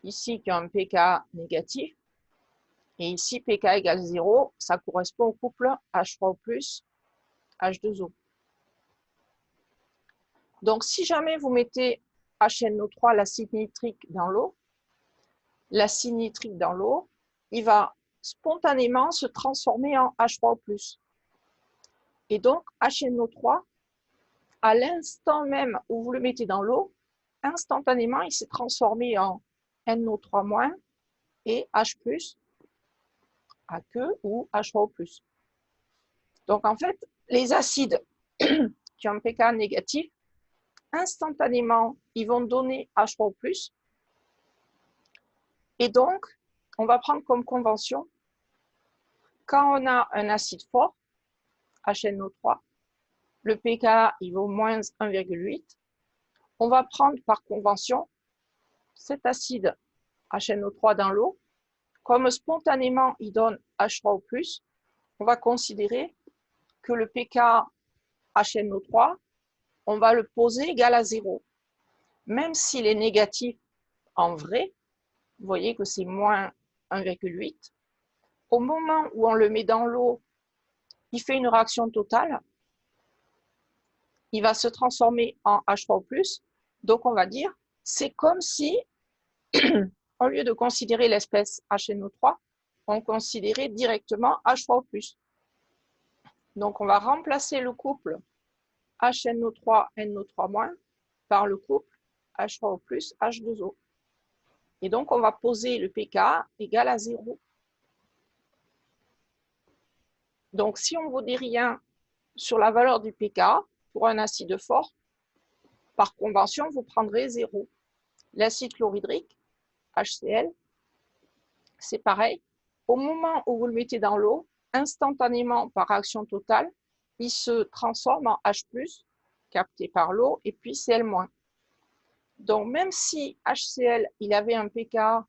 ici qui ont un pKa négatif. Et ici, pK égale 0, ça correspond au couple H3O+, H2O. Donc, si jamais vous mettez HNO3, l'acide nitrique, dans l'eau, l'acide nitrique dans l'eau, il va spontanément se transformer en H3O+. Et donc, HNO3 à l'instant même où vous le mettez dans l'eau, instantanément, il s'est transformé en NO3- et H+, aqueux ou H3O+. Donc, en fait, les acides qui ont un pK négatif, instantanément, ils vont donner H3O+. Et donc, on va prendre comme convention, quand on a un acide fort, HNO3, le pKa il vaut moins 1,8. On va prendre par convention cet acide HNO3 dans l'eau. Comme spontanément il donne H3O+, on va considérer que le pKa HNO3, on va le poser égal à 0. Même s'il est négatif en vrai, vous voyez que c'est moins 1,8. Au moment où on le met dans l'eau, il fait une réaction totale. Il va se transformer en H3O+. Donc, on va dire, c'est comme si, au lieu de considérer l'espèce HNO3, on considérait directement H3O+. Donc, on va remplacer le couple HNO3-NO3- par le couple H3O+, H2O. Et donc, on va poser le pKa égal à 0. Donc, si on ne vous dit rien sur la valeur du pKa pour un acide fort, par convention, vous prendrez 0. L'acide chlorhydrique, HCl, c'est pareil. Au moment où vous le mettez dans l'eau, instantanément, par réaction totale, il se transforme en H+, capté par l'eau, et puis Cl-. Donc, même si HCl il avait un pKa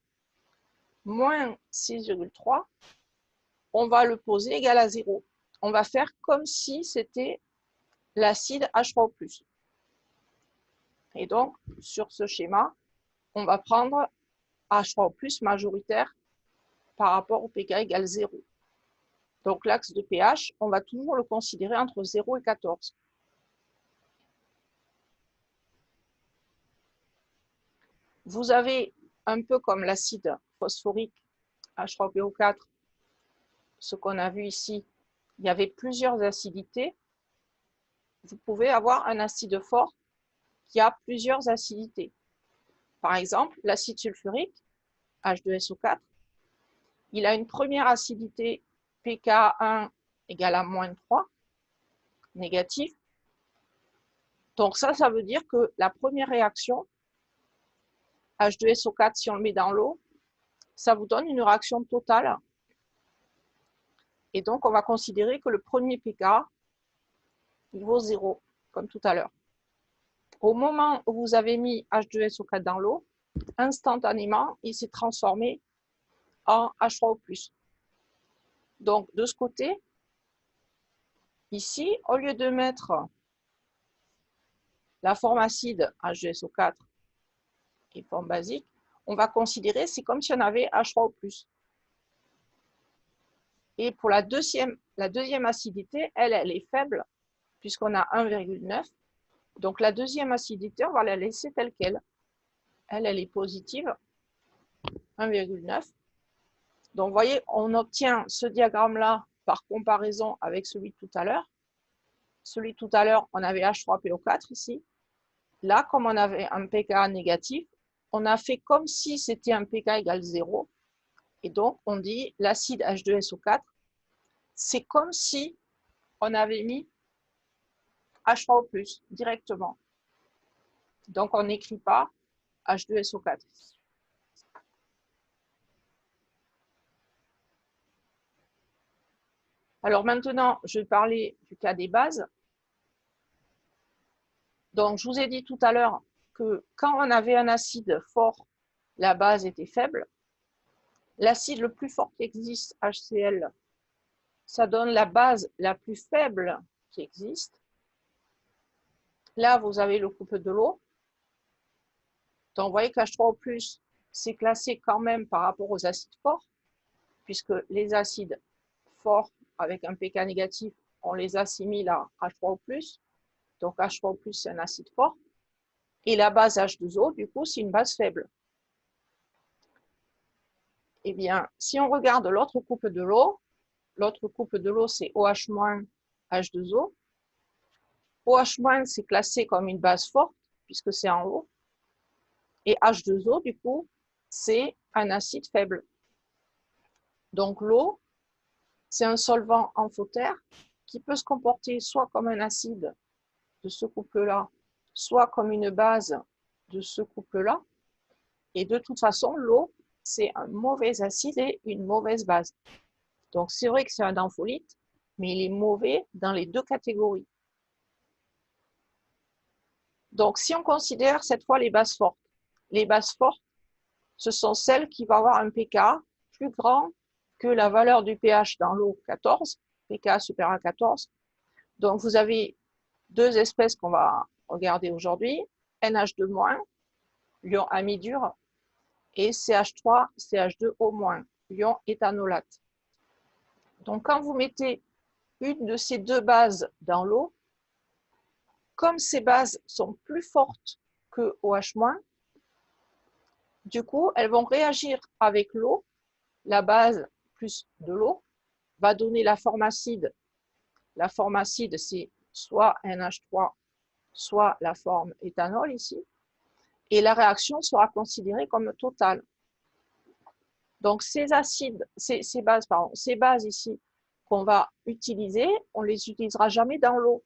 moins 6,3, on va le poser égal à 0. On va faire comme si c'était l'acide H3O+. Et donc, sur ce schéma, on va prendre H3O+ majoritaire par rapport au pKa égale 0. Donc, l'axe de pH, on va toujours le considérer entre 0 et 14. Vous avez un peu comme l'acide phosphorique H3PO4, ce qu'on a vu ici, il y avait plusieurs acidités. Vous pouvez avoir un acide fort qui a plusieurs acidités. Par exemple, l'acide sulfurique, H2SO4, il a une première acidité pKa1 égale à -3, négatif. Donc ça veut dire que la première réaction, H2SO4, si on le met dans l'eau, ça vous donne une réaction totale. Et donc, on va considérer que le premier pKa, il vaut 0, comme tout à l'heure. Au moment où vous avez mis H2SO4 dans l'eau, instantanément, il s'est transformé en H3O+. Donc, de ce côté, ici, au lieu de mettre la forme acide H2SO4 et forme basique, on va considérer, c'est comme si on avait H3O+. Et pour la deuxième acidité, elle est faible, puisqu'on a 1,9. Donc, la deuxième acidité, on va la laisser telle qu'elle. Elle est positive, 1,9. Donc, vous voyez, on obtient ce diagramme-là par comparaison avec celui de tout à l'heure. Celui de tout à l'heure, on avait H3PO4 ici. Là, comme on avait un pKa négatif, on a fait comme si c'était un pKa égale 0. Et donc, on dit l'acide H2SO4, c'est comme si on avait mis H3O+, directement. Donc, on n'écrit pas H2SO4. Alors maintenant, je vais parler du cas des bases. Donc, je vous ai dit tout à l'heure que quand on avait un acide fort, la base était faible. L'acide le plus fort qui existe, HCl, ça donne la base la plus faible qui existe. Là, vous avez le couple de l'eau. Donc, vous voyez qu'H3O+, c'est classé quand même par rapport aux acides forts, puisque les acides forts avec un pK négatif, on les assimile à H3O+. Donc, H3O+, c'est un acide fort. Et la base H2O, du coup, c'est une base faible. Eh bien, si on regarde l'autre couple de l'eau c'est OH- H2O. OH- c'est classé comme une base forte, puisque c'est en haut. Et H2O, du coup, c'est un acide faible. Donc l'eau, c'est un solvant amphotère qui peut se comporter soit comme un acide de ce couple-là, soit comme une base de ce couple-là. Et de toute façon, l'eau, c'est un mauvais acide et une mauvaise base. Donc c'est vrai que c'est un ampholyte, mais il est mauvais dans les deux catégories. Donc si on considère cette fois les bases fortes, ce sont celles qui vont avoir un pK plus grand que la valeur du pH dans l'eau 14, pK supérieur à 14. Donc vous avez deux espèces qu'on va regarder aujourd'hui, NH2-, ion amidure, et CH3, CH2O-, ion éthanolate. Donc quand vous mettez une de ces deux bases dans l'eau, comme ces bases sont plus fortes que OH-, du coup, elles vont réagir avec l'eau. La base plus de l'eau va donner la forme acide. La forme acide, c'est soit NH3, soit la forme éthanol ici. Et la réaction sera considérée comme totale. Donc ces bases ici qu'on va utiliser, on ne les utilisera jamais dans l'eau.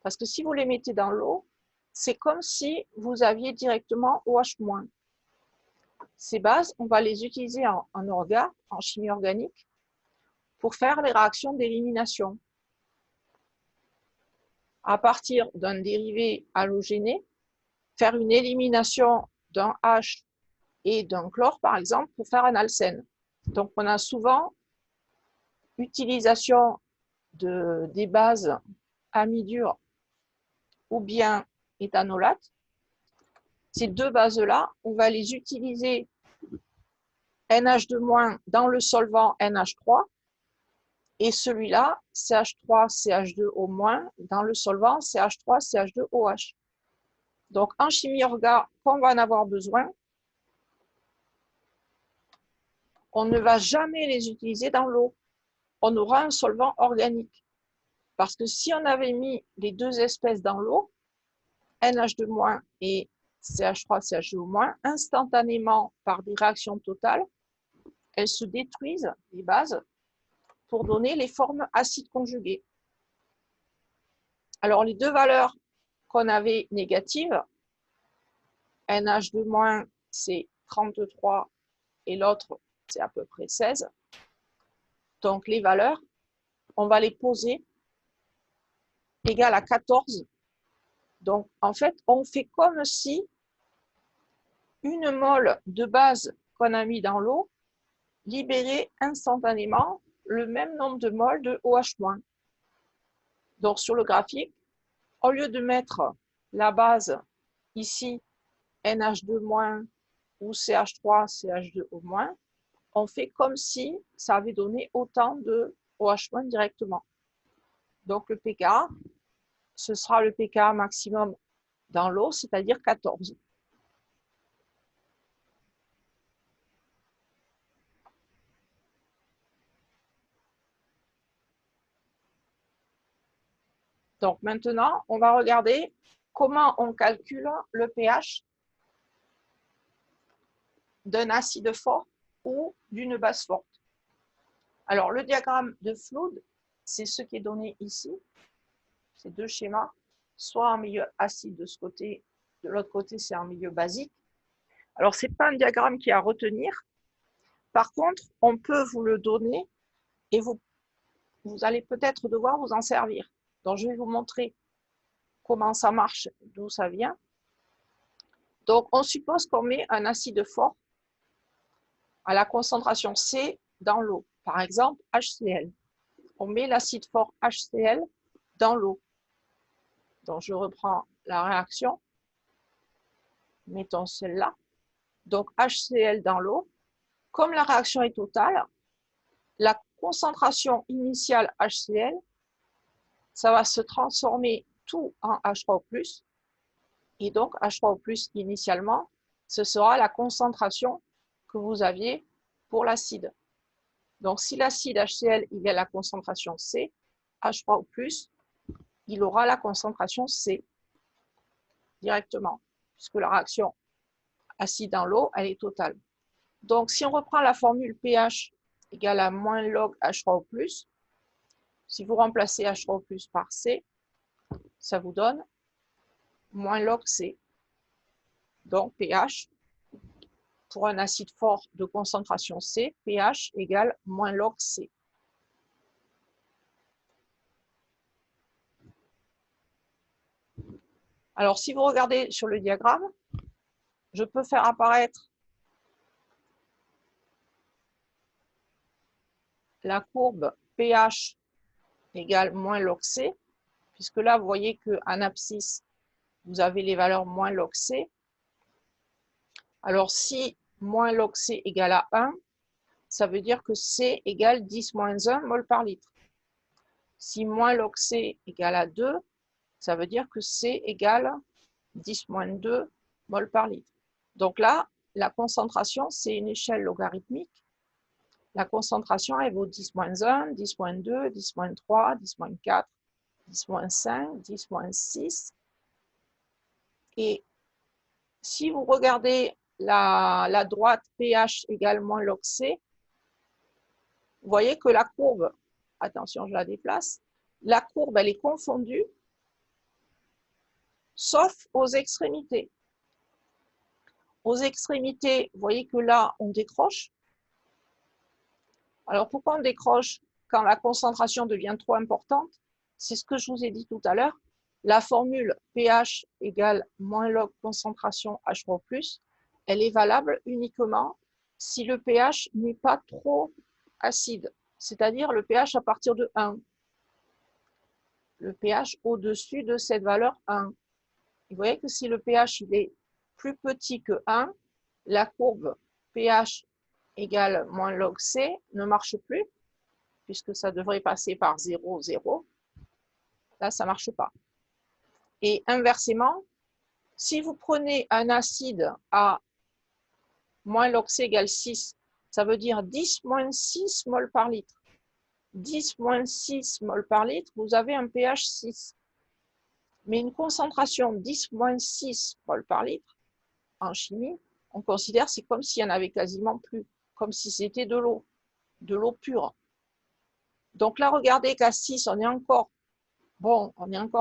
Parce que si vous les mettez dans l'eau, c'est comme si vous aviez directement OH-. Ces bases, on va les utiliser en chimie organique, pour faire les réactions d'élimination. À partir d'un dérivé halogéné, faire une élimination d'un H et d'un chlore, par exemple, pour faire un alcène. Donc, on a souvent utilisation des bases amidure ou bien éthanolate. Ces deux bases-là, on va les utiliser NH2- dans le solvant NH3 et celui-là, CH3, CH2O- dans le solvant CH3, CH2OH. Donc, en chimie orga, quand on va en avoir besoin, on ne va jamais les utiliser dans l'eau. On aura un solvant organique. Parce que si on avait mis les deux espèces dans l'eau, NH2- et CH3, CH2O-, instantanément, par des réactions totales, elles se détruisent, les bases, pour donner les formes acides conjuguées. Alors, les deux valeurs qu'on avait négatives, NH2- c'est 33 et l'autre c'est à peu près 16. Donc les valeurs, on va les poser égales à 14. Donc en fait, on fait comme si une mole de base qu'on a mis dans l'eau libérait instantanément le même nombre de moles de OH-. Donc sur le graphique, au lieu de mettre la base ici, NH2- ou CH3, CH2O-, on fait comme si ça avait donné autant de OH- directement. Donc le pK, ce sera le pK maximum dans l'eau, c'est-à-dire 14. Donc maintenant, on va regarder comment on calcule le pH d'un acide fort ou d'une base forte. Alors le diagramme de Flood, c'est ce qui est donné ici, ces deux schémas, soit en milieu acide de ce côté, de l'autre côté c'est en milieu basique. Alors ce n'est pas un diagramme qui est à retenir, par contre on peut vous le donner et vous allez peut-être devoir vous en servir. Donc je vais vous montrer comment ça marche, d'où ça vient. Donc on suppose qu'on met un acide fort à la concentration C dans l'eau, par exemple HCl. On met l'acide fort HCl dans l'eau. Donc je reprends la réaction, mettons celle-là. Donc HCl dans l'eau. Comme la réaction est totale, la concentration initiale HCl, ça va se transformer tout en H3O+. Et donc H3O+, initialement, ce sera la concentration que vous aviez pour l'acide. Donc si l'acide HCl égale la concentration C, H3O+, il aura la concentration C directement, puisque la réaction acide dans l'eau, elle est totale. Donc, si on reprend la formule pH égale à moins log H3O+, si vous remplacez H3O+ par C, ça vous donne moins log C. Donc, pH, pour un acide fort de concentration C, pH égale moins log C. Alors, si vous regardez sur le diagramme, je peux faire apparaître la courbe pH égale moins log C, puisque là, vous voyez qu'en abscisse, vous avez les valeurs moins log C. Alors, si moins log C égale à 1, ça veut dire que C égale 10 moins 1 mol par litre. Si moins log C égale à 2, ça veut dire que C égale 10 moins 2 mol par litre. Donc là, la concentration, c'est une échelle logarithmique. La concentration, elle vaut 10 moins 1, 10 moins 2, 10 moins 3, 10 moins 4, 10 moins 5, 10 moins 6. Et si vous regardez la droite pH égale moins log C, vous voyez que la courbe, attention, je la déplace, la courbe, elle est confondue, sauf aux extrémités. Aux extrémités, vous voyez que là, on décroche. Alors, pourquoi on décroche quand la concentration devient trop importante? C'est ce que je vous ai dit tout à l'heure. La formule pH égale moins log concentration H3+, elle est valable uniquement si le pH n'est pas trop acide, c'est-à-dire le pH à partir de 1. Le pH au-dessus de cette valeur 1. Vous voyez que si le pH il est plus petit que 1, la courbe pH égale moins log C ne marche plus, puisque ça devrait passer par 0, 0. Là, ça ne marche pas. Et inversement, si vous prenez un acide à moins log C égale 6, ça veut dire 10 moins 6 mol par litre. 10 moins 6 mol par litre, vous avez un pH 6. Mais une concentration 10 moins 6 mol par litre, en chimie, on considère c'est comme s'il n'y en avait quasiment plus, comme si c'était de l'eau pure. Donc là, regardez qu'à 6, on est encore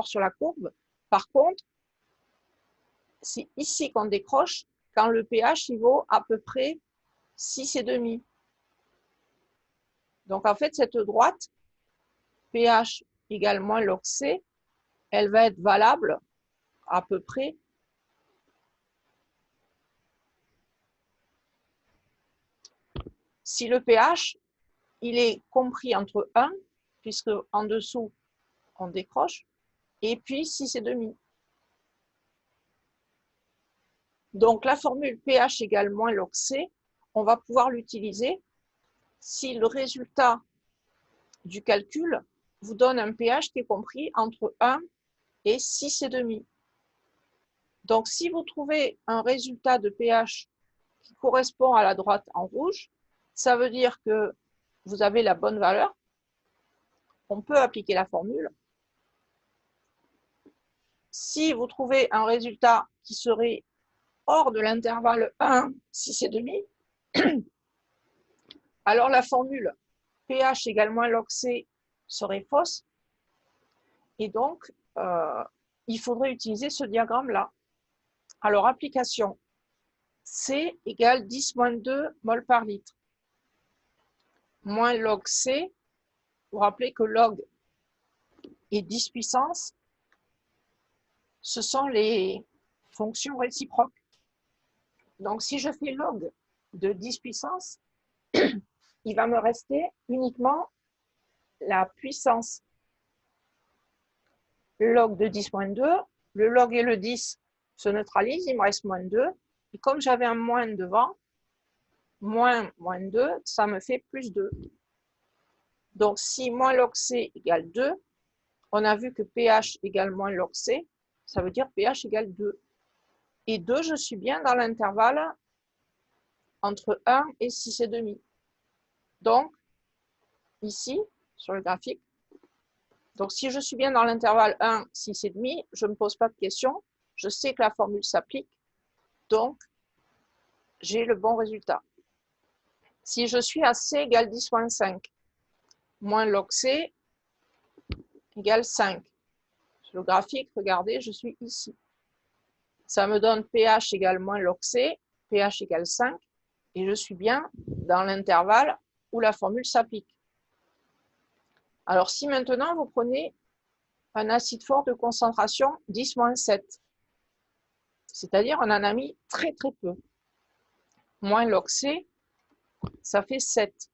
sur la courbe. Par contre, c'est ici qu'on décroche quand le pH il vaut à peu près 6,5. Donc en fait, cette droite, pH égale moins log C, elle va être valable à peu près si le pH il est compris entre 1, puisque en dessous on décroche, et puis 6,5. Donc la formule pH égale moins log C, on va pouvoir l'utiliser si le résultat du calcul vous donne un pH qui est compris entre 1 et 6,5. Donc si vous trouvez un résultat de pH qui correspond à la droite en rouge, ça veut dire que vous avez la bonne valeur. On peut appliquer la formule. Si vous trouvez un résultat qui serait hors de l'intervalle 1, 6,5, alors la formule pH égale moins log C serait fausse. Et donc, il faudrait utiliser ce diagramme-là. Alors, application. C égale 10 moins 2 mol par litre. Moins log C, vous vous rappelez que log et 10 puissance, ce sont les fonctions réciproques. Donc, si je fais log de 10 puissance, il va me rester uniquement la puissance. Log de 10 moins 2, le log et le 10 se neutralisent, il me reste moins 2. Et comme j'avais un moins devant, moins 2, ça me fait plus 2. Donc, si moins log C égale 2, on a vu que pH égale moins log C, ça veut dire pH égale 2. Et 2, je suis bien dans l'intervalle entre 1 et 6,5. Donc, ici, sur le graphique, Donc, si je suis bien dans l'intervalle 1, 6,5, je ne me pose pas de questions. Je sais que la formule s'applique. Donc, j'ai le bon résultat. Si je suis à C égale 10,5, moins log C égale 5. Sur le graphique, regardez, je suis ici. Ça me donne pH égale moins log C, pH égale 5, et je suis bien dans l'intervalle où la formule s'applique. Alors, si maintenant vous prenez un acide fort de concentration 10-7, c'est-à-dire on en a mis très très peu. Moins log C, ça fait 7.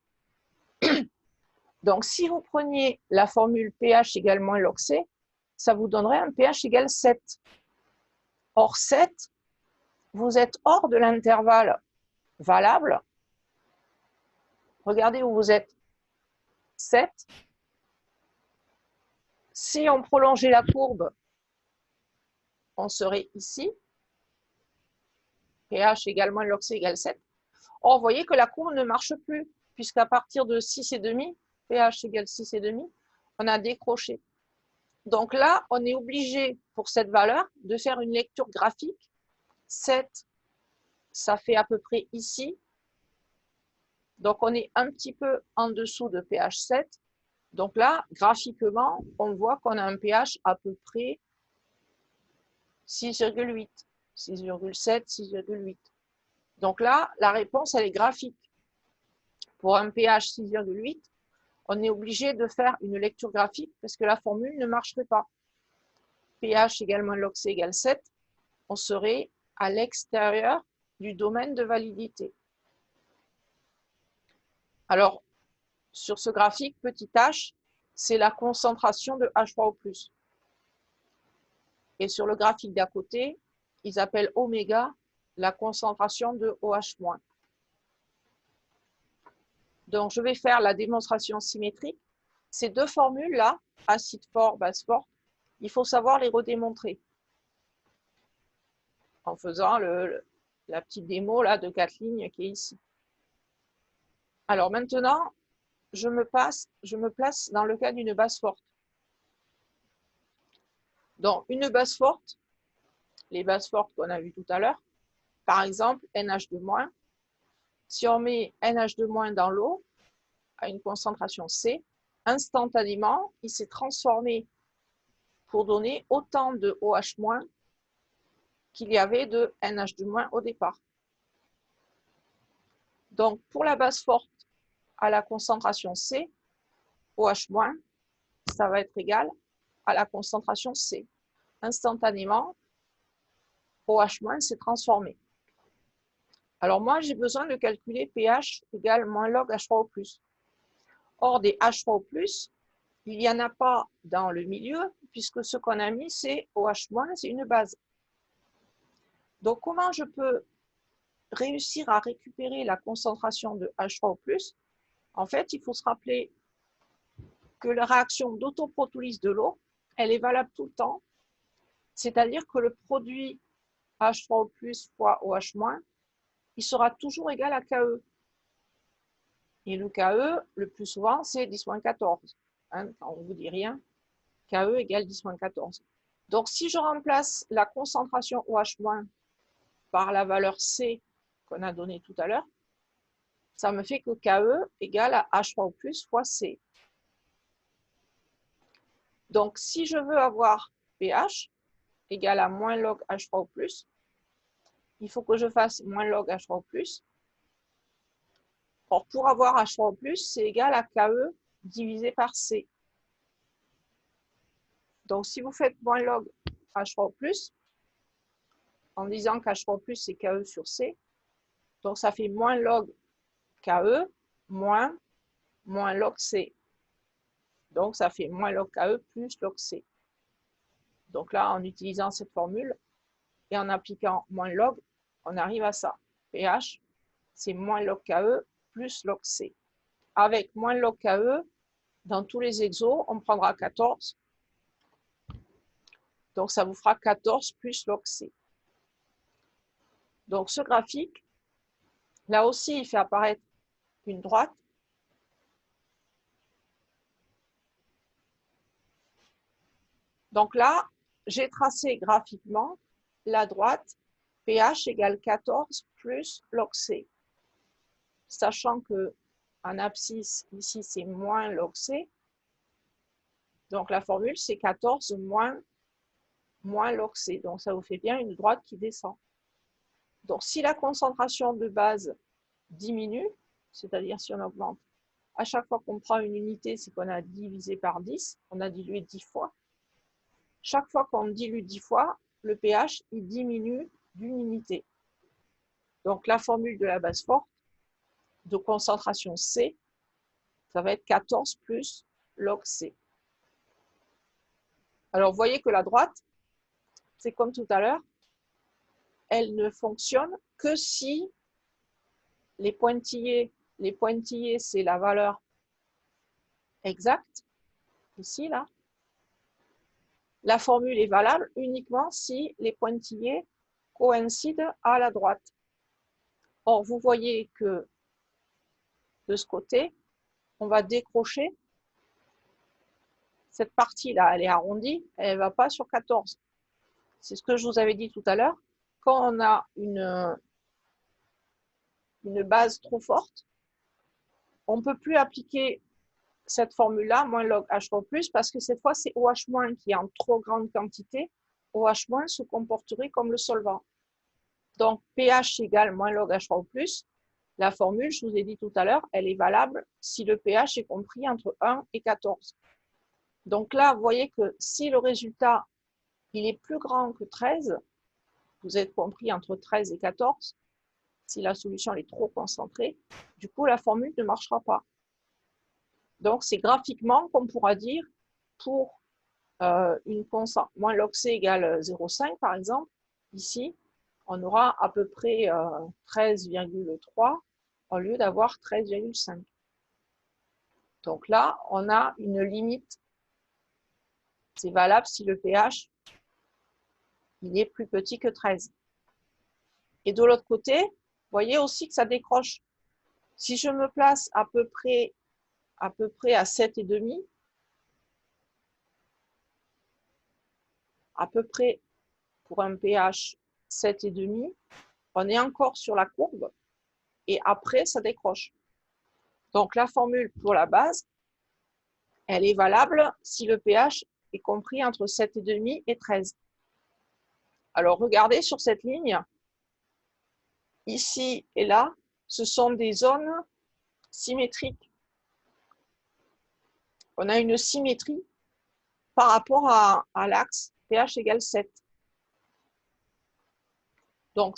Donc, si vous preniez la formule pH égale moins log C, ça vous donnerait un pH égale 7. Or, 7, vous êtes hors de l'intervalle valable. Regardez où vous êtes. 7. Si on prolongeait la courbe, on serait ici. pH égale moins log C égale 7. Or, vous voyez que la courbe ne marche plus, puisqu'à partir de 6,5, pH égale 6,5, on a décroché. Donc là, on est obligé, pour cette valeur, de faire une lecture graphique. 7, ça fait à peu près ici. Donc, on est un petit peu en dessous de pH 7. Donc là, graphiquement, on voit qu'on a un pH à peu près 6,8, 6,7, 6,8. Donc là, la réponse, elle est graphique. Pour un pH 6,8, on est obligé de faire une lecture graphique parce que la formule ne marcherait pas. pH égale moins log C égale 7, on serait à l'extérieur du domaine de validité. Alors, sur ce graphique, petit h, c'est la concentration de H3O+. Et sur le graphique d'à côté, ils appellent oméga la concentration de OH-. Donc, je vais faire la démonstration symétrique. Ces deux formules-là, acide fort, base forte, il faut savoir les redémontrer en faisant la petite démo là, de 4 lignes qui est ici. Alors maintenant, je me place dans le cas d'une base forte. Donc, une base forte, les bases fortes qu'on a vues tout à l'heure, par exemple, NH2-, si on met NH2- dans l'eau, à une concentration C, instantanément, il s'est transformé pour donner autant de OH- qu'il y avait de NH2- au départ. Donc, pour la base forte à la concentration C, OH-, ça va être égal à la concentration C. Instantanément, OH- s'est transformé. Alors moi, j'ai besoin de calculer pH égale moins log H3O+. Or, des H3O+, il n'y en a pas dans le milieu, puisque ce qu'on a mis, c'est OH-, c'est une base. Donc, comment je peux réussir à récupérer la concentration de H3O+? En fait, il faut se rappeler que la réaction d'autoprotolyse de l'eau, elle est valable tout le temps. C'est-à-dire que le produit H3O+ fois OH-, il sera toujours égal à KE. Et le KE, le plus souvent, c'est 10-14. Hein, quand on ne vous dit rien, KE égale 10-14. Donc, si je remplace la concentration OH- par la valeur C qu'on a donnée tout à l'heure, ça me fait que KE égale à H3O+ fois C. Donc, si je veux avoir pH égale à moins log H3O+, il faut que je fasse moins log H3O+. Or, pour avoir H3O+, c'est égal à KE divisé par C. Donc, si vous faites moins log H3O+, en disant qu'H3O+, c'est KE sur C, donc ça fait moins log KE moins log C. Donc, ça fait moins log KE plus log C. Donc là, en utilisant cette formule et en appliquant moins log, on arrive à ça. pH, c'est moins log KE plus log C. Avec moins log KE, dans tous les exos, on prendra 14. Donc, ça vous fera 14 plus log C. Donc, ce graphique, là aussi, il fait apparaître une droite. Donc là, j'ai tracé graphiquement la droite pH égale 14 plus log C. Sachant que en abscisse, ici, c'est moins log C. Donc la formule, c'est 14 moins log C. Donc ça vous fait bien une droite qui descend. Donc si la concentration de base diminue, c'est-à-dire si on augmente, à chaque fois qu'on prend une unité, c'est qu'on a divisé par 10, on a dilué 10 fois. Chaque fois qu'on dilue 10 fois, le pH il diminue d'une unité. Donc la formule de la base forte de concentration C, ça va être 14 plus log C. Alors vous voyez que la droite, c'est comme tout à l'heure, elle ne fonctionne que si les pointillés c'est la valeur exacte, ici, là. La formule est valable uniquement si les pointillés coïncident à la droite. Or, vous voyez que de ce côté, on va décrocher. Cette partie-là, elle est arrondie, elle ne va pas sur 14. C'est ce que je vous avais dit tout à l'heure. Quand on a une base trop forte, on ne peut plus appliquer cette formule-là, moins log H+, parce que cette fois, c'est OH- qui est en trop grande quantité. OH- se comporterait comme le solvant. Donc, pH égale moins log H+. La formule, je vous ai dit tout à l'heure, elle est valable si le pH est compris entre 1 et 14. Donc là, vous voyez que si le résultat il est plus grand que 13, vous êtes compris entre 13 et 14, si la solution est trop concentrée, du coup, la formule ne marchera pas. Donc, c'est graphiquement qu'on pourra dire pour une constante, moins log C égale 0,5 par exemple, ici, on aura à peu près 13,3 au lieu d'avoir 13,5. Donc là, on a une limite. C'est valable si le pH il est plus petit que 13. Et de l'autre côté, vous voyez aussi que ça décroche. Si je me place à peu près à 7,5, à peu près pour un pH 7,5, on est encore sur la courbe et après ça décroche. Donc la formule pour la base, elle est valable si le pH est compris entre 7,5 et 13. Alors regardez sur cette ligne, ici et là, ce sont des zones symétriques. On a une symétrie par rapport à l'axe pH égale 7. Donc,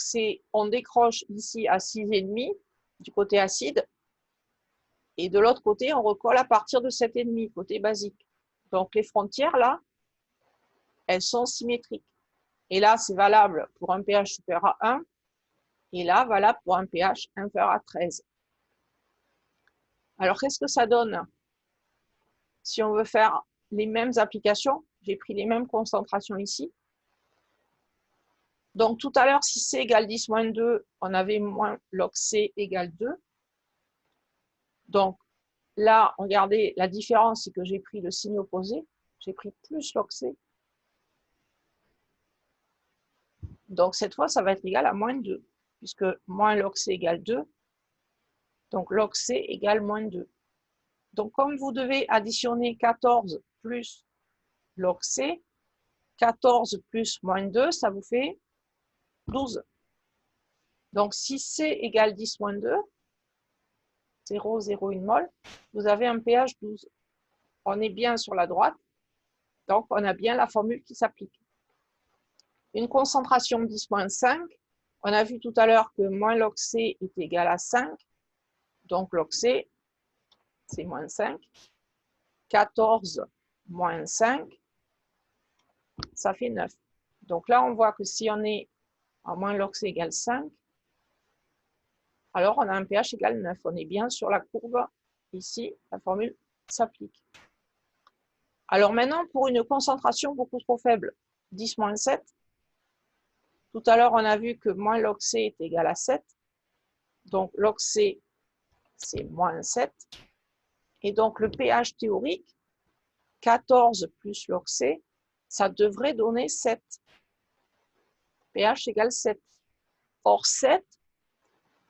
on décroche ici à 6,5 du côté acide, et de l'autre côté, on recolle à partir de 7,5, côté basique. Donc, les frontières, là, elles sont symétriques. Et là, c'est valable pour un pH supérieur à 1, et là, valable pour un pH inférieur à 13. Alors, qu'est-ce que ça donne si on veut faire les mêmes applications? J'ai pris les mêmes concentrations ici. Donc, tout à l'heure, si C égale 10 moins 2, on avait moins log C égale 2. Donc, là, regardez, la différence, c'est que j'ai pris le signe opposé. J'ai pris plus log C. Donc, cette fois, ça va être égal à moins 2, puisque moins log C égale 2. Donc, log C égale moins 2. Donc, comme vous devez additionner 14 plus log C, 14 plus moins 2, ça vous fait 12. Donc, si C égale 10 moins 2, 0,01 mol, vous avez un pH 12. On est bien sur la droite, donc on a bien la formule qui s'applique. Une concentration 10-5, on a vu tout à l'heure que moins log C est égal à 5, donc log C, c'est moins 5. 14 moins 5, ça fait 9. Donc là, on voit que si on est à moins log C égale 5, alors on a un pH égale 9. On est bien sur la courbe. Ici, la formule s'applique. Alors maintenant, pour une concentration beaucoup trop faible, 10-7, tout à l'heure, on a vu que moins log C est égal à 7. Donc, log C, c'est moins 7. Et donc, le pH théorique, 14 plus log C, ça devrait donner 7. pH égale 7. Or, 7,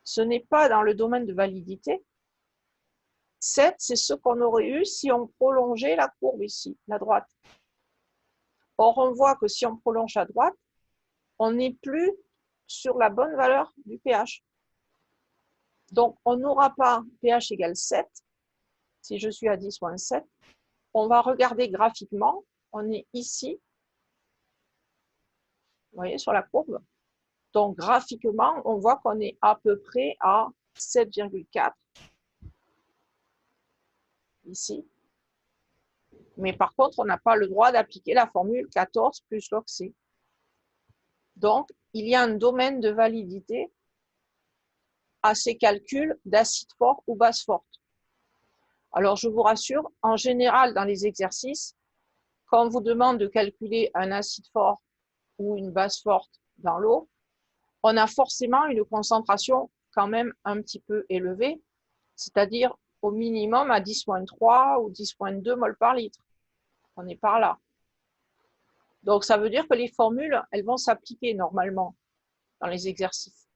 ce n'est pas dans le domaine de validité. 7, c'est ce qu'on aurait eu si on prolongeait la courbe ici, la droite. Or, on voit que si on prolonge à droite, on n'est plus sur la bonne valeur du pH. Donc, on n'aura pas pH égale 7. Si je suis à 10 moins 7, on va regarder graphiquement. On est ici, vous voyez, sur la courbe. Donc, graphiquement, on voit qu'on est à peu près à 7,4 ici. Mais par contre, on n'a pas le droit d'appliquer la formule 14 plus log C. Donc, il y a un domaine de validité à ces calculs d'acide fort ou base forte. Alors, je vous rassure, en général, dans les exercices, quand on vous demande de calculer un acide fort ou une base forte dans l'eau, on a forcément une concentration quand même un petit peu élevée, c'est-à-dire au minimum à 10-3 ou 10-2 mol par litre. On est par là. Donc, ça veut dire que les formules, elles vont s'appliquer normalement dans les exercices.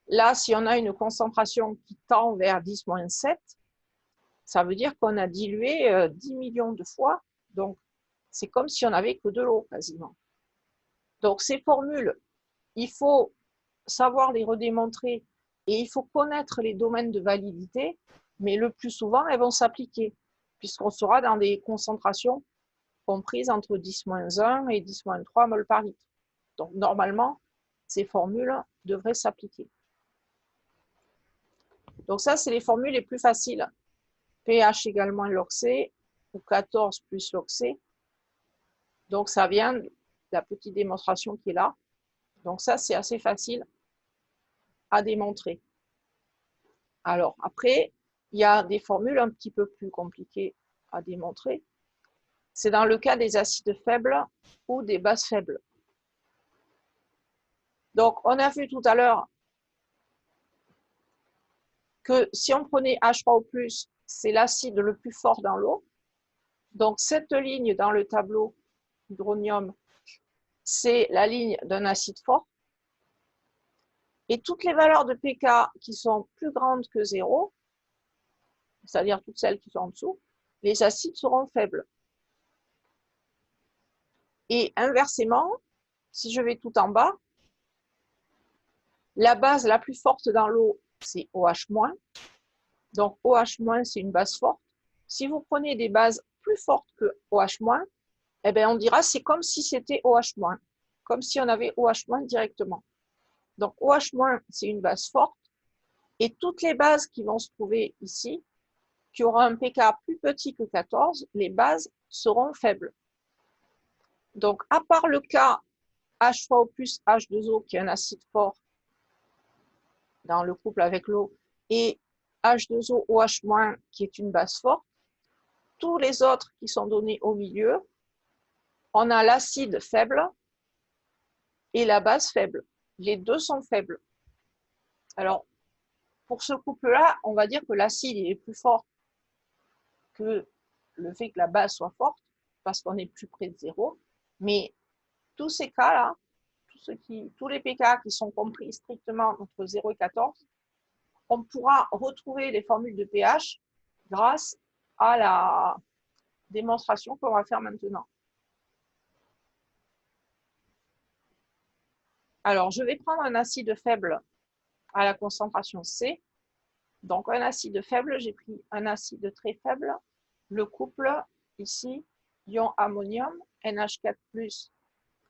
Là, si on a une concentration qui tend vers 10-7, ça veut dire qu'on a dilué 10 millions de fois. Donc, c'est comme si on n'avait que de l'eau quasiment. Donc, ces formules, il faut savoir les redémontrer et il faut connaître les domaines de validité, mais le plus souvent, elles vont s'appliquer, puisqu'on sera dans des concentrations comprises entre 10-1 et 10-3 mol par litre. Donc, normalement, ces formules devraient s'appliquer. Donc, ça, c'est les formules les plus faciles. pH égale moins log C ou 14 plus log C. Donc, ça vient de la petite démonstration qui est là. Donc, ça, c'est assez facile à démontrer. Alors, après, il y a des formules un petit peu plus compliquées à démontrer. C'est dans le cas des acides faibles ou des bases faibles. Donc, on a vu tout à l'heure que si on prenait H3O+, c'est l'acide le plus fort dans l'eau. Donc, cette ligne dans le tableau hydronium, c'est la ligne d'un acide fort. Et toutes les valeurs de pK qui sont plus grandes que 0, c'est-à-dire toutes celles qui sont en dessous, les acides seront faibles. Et inversement, si je vais tout en bas, la base la plus forte dans l'eau, c'est OH-. Donc OH-, c'est une base forte. Si vous prenez des bases plus fortes que OH-, eh bien, on dira c'est comme si c'était OH-, comme si on avait OH- directement. Donc OH-, c'est une base forte. Et toutes les bases qui vont se trouver ici, qui auront un pK plus petit que 14, les bases seront faibles. Donc, à part le cas H3O plus H2O, qui est un acide fort dans le couple avec l'eau, et H2O OH-, qui est une base forte, tous les autres qui sont donnés au milieu, on a l'acide faible et la base faible. Les deux sont faibles. Alors, pour ce couple-là, on va dire que l'acide est plus fort que le fait que la base soit forte, parce qu'on est plus près de 0. Mais tous ces cas-là, tous les pK qui sont compris strictement entre 0 et 14, on pourra retrouver les formules de pH grâce à la démonstration qu'on va faire maintenant. Alors, je vais prendre un acide faible à la concentration C. Donc, un acide faible, j'ai pris un acide très faible. Le couple, ici, ion ammonium, NH4+,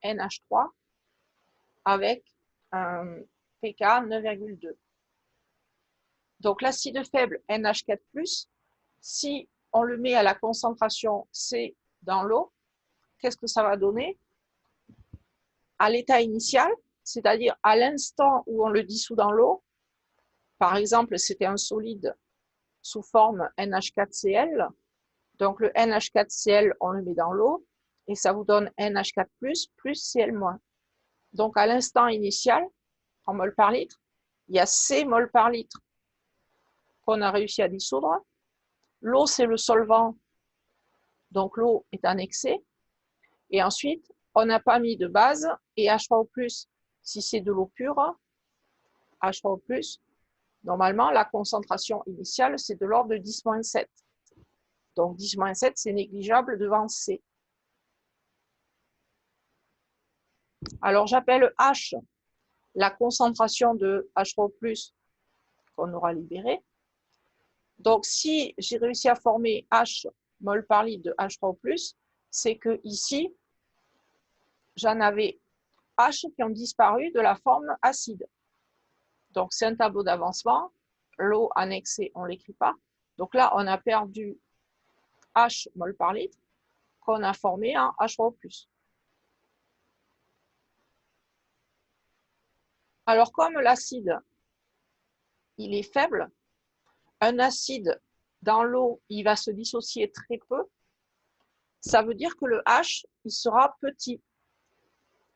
NH3, avec un pK 9,2. Donc, l'acide faible NH4+, si on le met à la concentration C dans l'eau, qu'est-ce que ça va donner? À l'état initial, c'est-à-dire à l'instant où on le dissout dans l'eau, par exemple, c'était un solide sous forme NH4Cl, donc le NH4Cl, on le met dans l'eau, et ça vous donne NH4+, plus Cl-. Donc, à l'instant initial, en mol par litre, il y a C mol par litre qu'on a réussi à dissoudre. L'eau, c'est le solvant, donc l'eau est en excès. Et ensuite, on n'a pas mis de base et H3O+, si c'est de l'eau pure, H3O+, normalement, la concentration initiale, c'est de l'ordre de 10-7. Donc 10-7, c'est négligeable devant C. Alors j'appelle H la concentration de H3O+, qu'on aura libérée. Donc si j'ai réussi à former H mol par litre de H3O+, c'est que ici, j'en avais H qui ont disparu de la forme acide. Donc c'est un tableau d'avancement. L'eau annexée, on ne l'écrit pas. Donc là, on a perdu H mol par litre qu'on a formé en H3O+. Alors comme l'acide, il est faible, un acide dans l'eau, il va se dissocier très peu, ça veut dire que le H, il sera petit.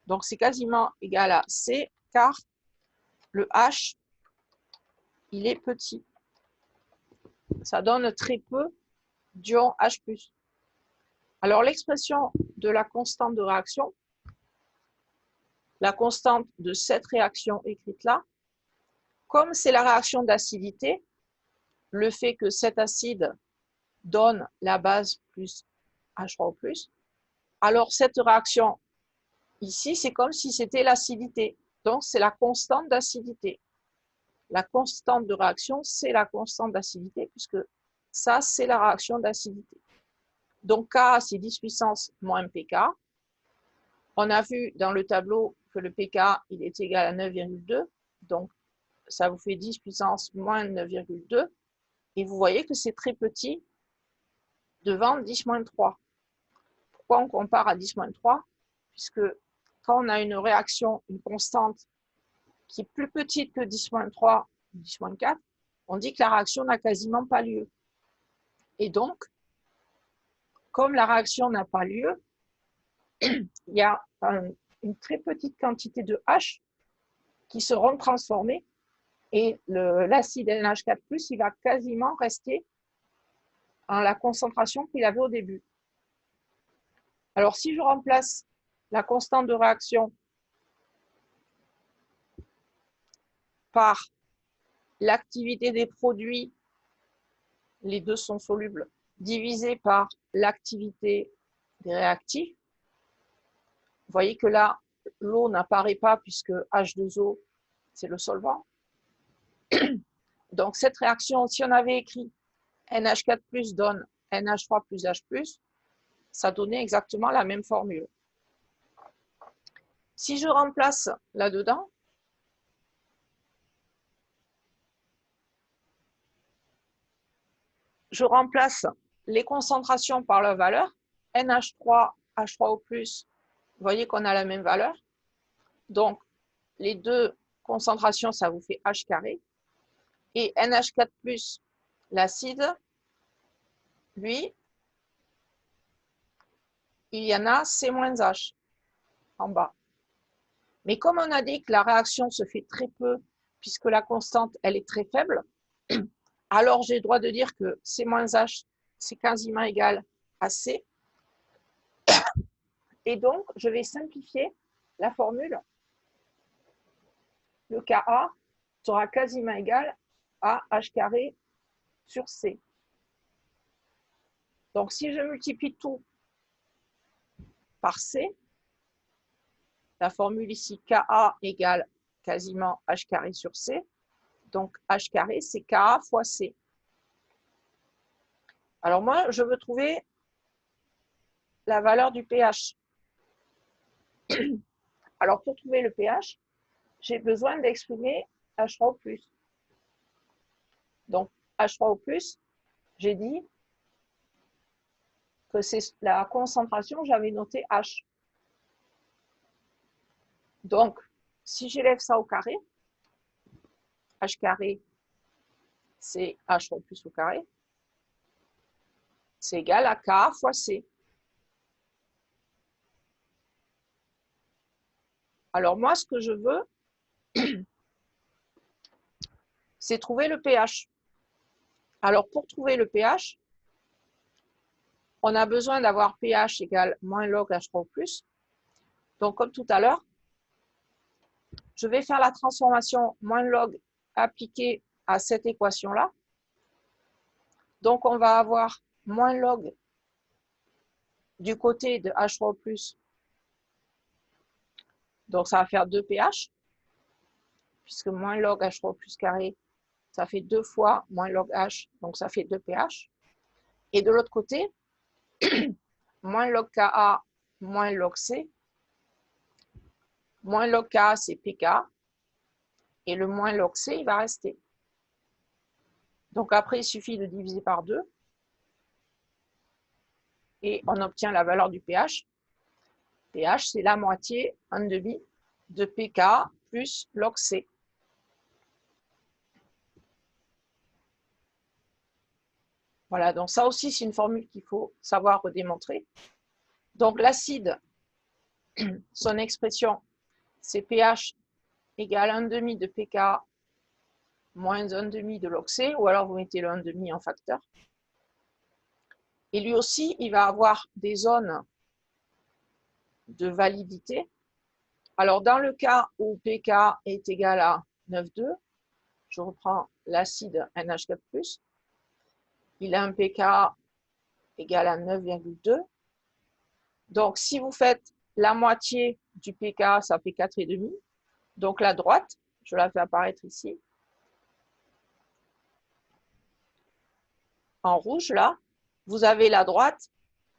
Donc c'est quasiment égal à C, car le H, il est petit. Ça donne très peu d'ion H+. Alors l'expression de la constante de réaction, la constante de cette réaction écrite là, comme c'est la réaction d'acidité, le fait que cet acide donne la base plus H3O+, alors cette réaction ici, c'est comme si c'était l'acidité. Donc c'est la constante d'acidité. La constante de réaction, c'est la constante d'acidité, puisque ça, c'est la réaction d'acidité. Donc K, c'est 10 puissance moins pK. On a vu dans le tableau que le pK, il est égal à 9,2. Donc ça vous fait 10 puissance moins 9,2. Et vous voyez que c'est très petit devant 10-3. Pourquoi on compare à 10-3? Puisque quand on a une réaction, une constante qui est plus petite que 10-3 ou 10-4, on dit que la réaction n'a quasiment pas lieu. Et donc, comme la réaction n'a pas lieu, il y a une très petite quantité de H qui seront transformées et l'acide NH4+, il va quasiment rester en la concentration qu'il avait au début. Alors, si je remplace la constante de réaction par l'activité des produits, les deux sont solubles, divisé par l'activité des réactifs, vous voyez que là, l'eau n'apparaît pas puisque H2O, c'est le solvant. Donc, cette réaction, si on avait écrit NH4+ donne NH3 plus H+, ça donnait exactement la même formule. Si je remplace là-dedans, je remplace les concentrations par leur valeur. NH3, H3O+, vous voyez qu'on a la même valeur. Donc, les deux concentrations, ça vous fait H carré. Et NH4+, l'acide, lui, il y en a C-H en bas. Mais comme on a dit que la réaction se fait très peu, puisque la constante, elle est très faible, alors j'ai le droit de dire que C-H, c'est quasiment égal à C. Et donc, je vais simplifier la formule. Le Ka sera quasiment égal à H carré sur C. Donc, si je multiplie tout par C, la formule ici, Ka égale quasiment H carré sur C. Donc, H carré, c'est Ka fois C. Alors moi, je veux trouver la valeur du pH. Alors, pour trouver le pH, j'ai besoin d'exprimer H3O+. Donc, H3O+, j'ai dit que c'est la concentration, j'avais noté H. Donc, si j'élève ça au carré, H carré, c'est H3O+ au carré, c'est égal à K fois C. Alors moi, ce que je veux, c'est trouver le pH. Alors pour trouver le pH, on a besoin d'avoir pH égale moins log H3O+. Donc, comme tout à l'heure, je vais faire la transformation moins log appliquée à cette équation-là. Donc, on va avoir moins log du côté de H3O+. Donc, ça va faire 2 pH, puisque moins log H3O+ carré, ça fait 2 fois moins log H, donc ça fait 2 pH. Et de l'autre côté, moins log Ka moins log C. Moins log Ka, c'est pK. Et le moins log C, il va rester. Donc après, il suffit de diviser par 2. Et on obtient la valeur du pH. pH, c'est la moitié, 1/2 de pK plus log C. Voilà, donc ça aussi, c'est une formule qu'il faut savoir redémontrer. Donc l'acide, son expression, c'est pH égale 1/2 de pK moins 1/2 de log C, ou alors vous mettez le 1/2 en facteur. Et lui aussi, il va avoir des zones de validité. Alors, dans le cas où pK est égal à 9,2, je reprends l'acide NH4+, il a un pK égal à 9,2. Donc, si vous faites la moitié du pK, ça fait 4,5. Donc, la droite, je la fais apparaître ici, en rouge, là, vous avez la droite,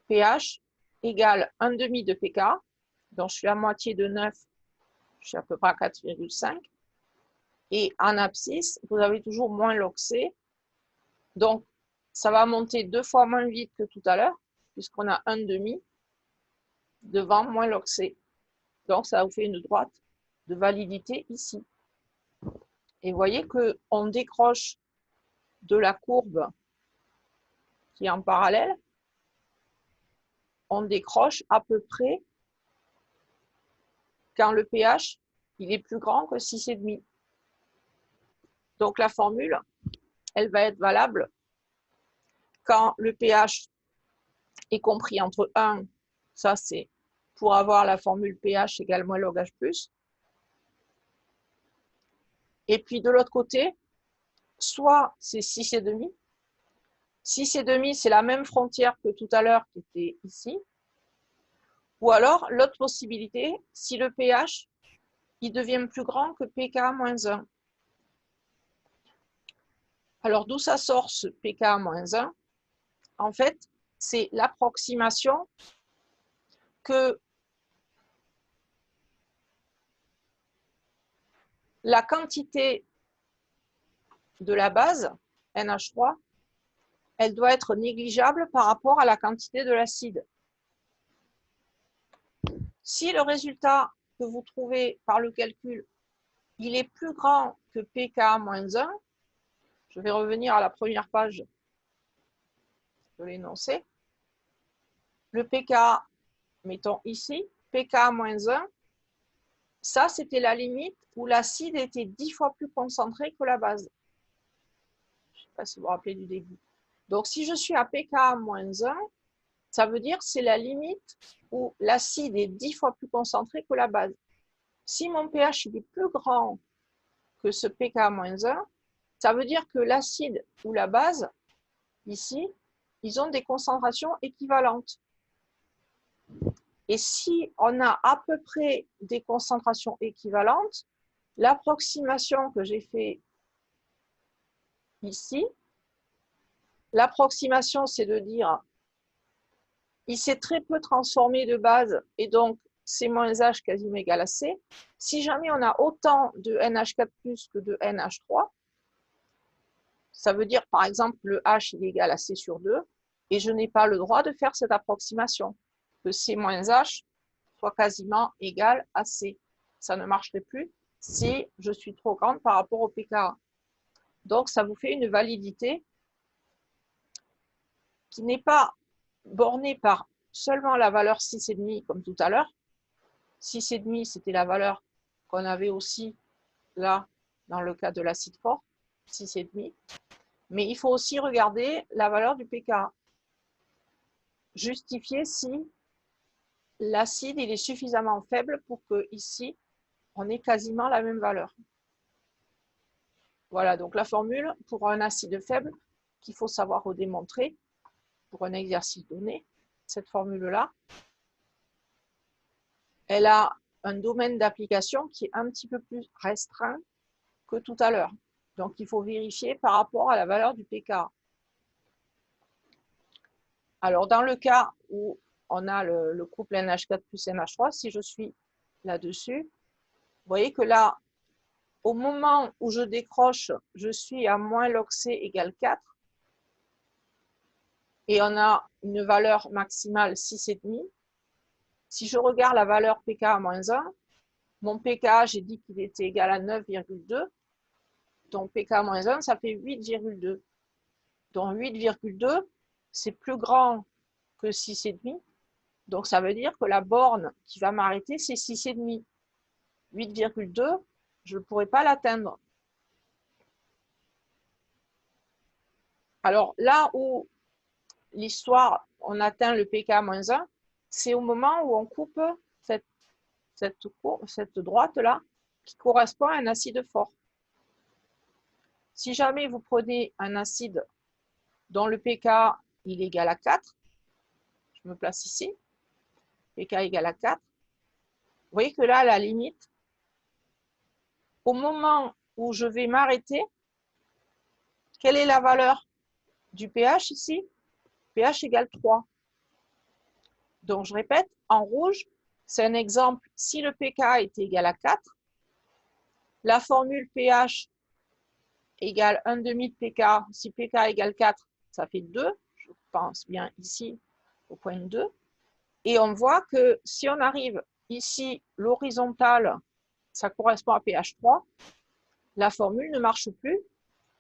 pH égale 1/2 de pK. Donc, je suis à moitié de 9, je suis à peu près à 4,5. Et en abscisse, vous avez toujours moins log C. Donc, ça va monter 2 fois moins vite que tout à l'heure, puisqu'on a 1/2 devant moins log C. Donc, ça vous fait une droite de validité ici. Et vous voyez qu'on décroche de la courbe qui est en parallèle, on décroche à peu près quand le pH il est plus grand que 6,5. Donc, la formule, elle va être valable quand le pH est compris entre 1, ça c'est pour avoir la formule pH égale moins log H+. Et puis de l'autre côté, soit c'est 6,5. 6,5, c'est la même frontière que tout à l'heure qui était ici. Ou alors, l'autre possibilité, si le pH il devient plus grand que pK-1. Alors, d'où ça sort ce pK-1? En fait, c'est l'approximation que la quantité de la base, NH3, elle doit être négligeable par rapport à la quantité de l'acide. Si le résultat que vous trouvez par le calcul, il est plus grand que pK-1, je vais revenir à la première page de l'énoncé. Le pK, mettons ici, pK-1, ça c'était la limite où l'acide était 10 fois plus concentré que la base. Je ne sais pas si vous vous rappelez du début. Donc si je suis à pK-1, ça veut dire que c'est la limite où l'acide est 10 fois plus concentré que la base. Si mon pH est plus grand que ce pK-1, ça veut dire que l'acide ou la base, ici, ils ont des concentrations équivalentes. Et si on a à peu près des concentrations équivalentes, l'approximation que j'ai fait ici, l'approximation, c'est de dire il s'est très peu transformé de base et donc C moins H quasiment égal à C. Si jamais on a autant de NH4+ que de NH3, ça veut dire par exemple le H il est égal à C sur 2 et je n'ai pas le droit de faire cette approximation, que C moins H soit quasiment égal à C. Ça ne marcherait plus si je suis trop grande par rapport au pKa. Donc ça vous fait une validité qui n'est pas bornée par seulement la valeur 6,5 comme tout à l'heure. 6,5 c'était la valeur qu'on avait aussi là dans le cas de l'acide fort, 6,5. Mais il faut aussi regarder la valeur du pKa. justifier si l'acide il est suffisamment faible pour que ici on ait quasiment la même valeur. Voilà, donc la formule pour un acide faible qu'il faut savoir redémontrer pour un exercice donné, cette formule-là, elle a un domaine d'application qui est un petit peu plus restreint que tout à l'heure. Donc, il faut vérifier par rapport à la valeur du pKa. Alors, dans le cas où on a le couple NH4 plus NH3, si je suis là-dessus, vous voyez que là, au moment où je décroche, je suis à moins log C égale 4. Et on a une valeur maximale 6,5. Si je regarde la valeur pKa moins 1, mon pKa, j'ai dit qu'il était égal à 9,2. Donc pKa moins 1, ça fait 8,2. Donc 8,2, c'est plus grand que 6,5. Donc ça veut dire que la borne qui va m'arrêter, c'est 6,5. 8,2, je ne pourrai pas l'atteindre. Alors là où l'histoire, on atteint le pKa moins 1, c'est au moment où on coupe cette droite-là qui correspond à un acide fort. Si jamais vous prenez un acide dont le pKa il est égal à 4, je me place ici, pKa égale à 4, vous voyez que là, à la limite, au moment où je vais m'arrêter, quelle est la valeur du pH ici? pH égale 3. Donc, je répète, en rouge, c'est un exemple, si le pKa était égal à 4, la formule pH égale 1,5 de pKa, si pKa égale 4, ça fait 2, je pense bien ici au point 2. Et on voit que si on arrive ici, l'horizontale, ça correspond à pH 3, la formule ne marche plus,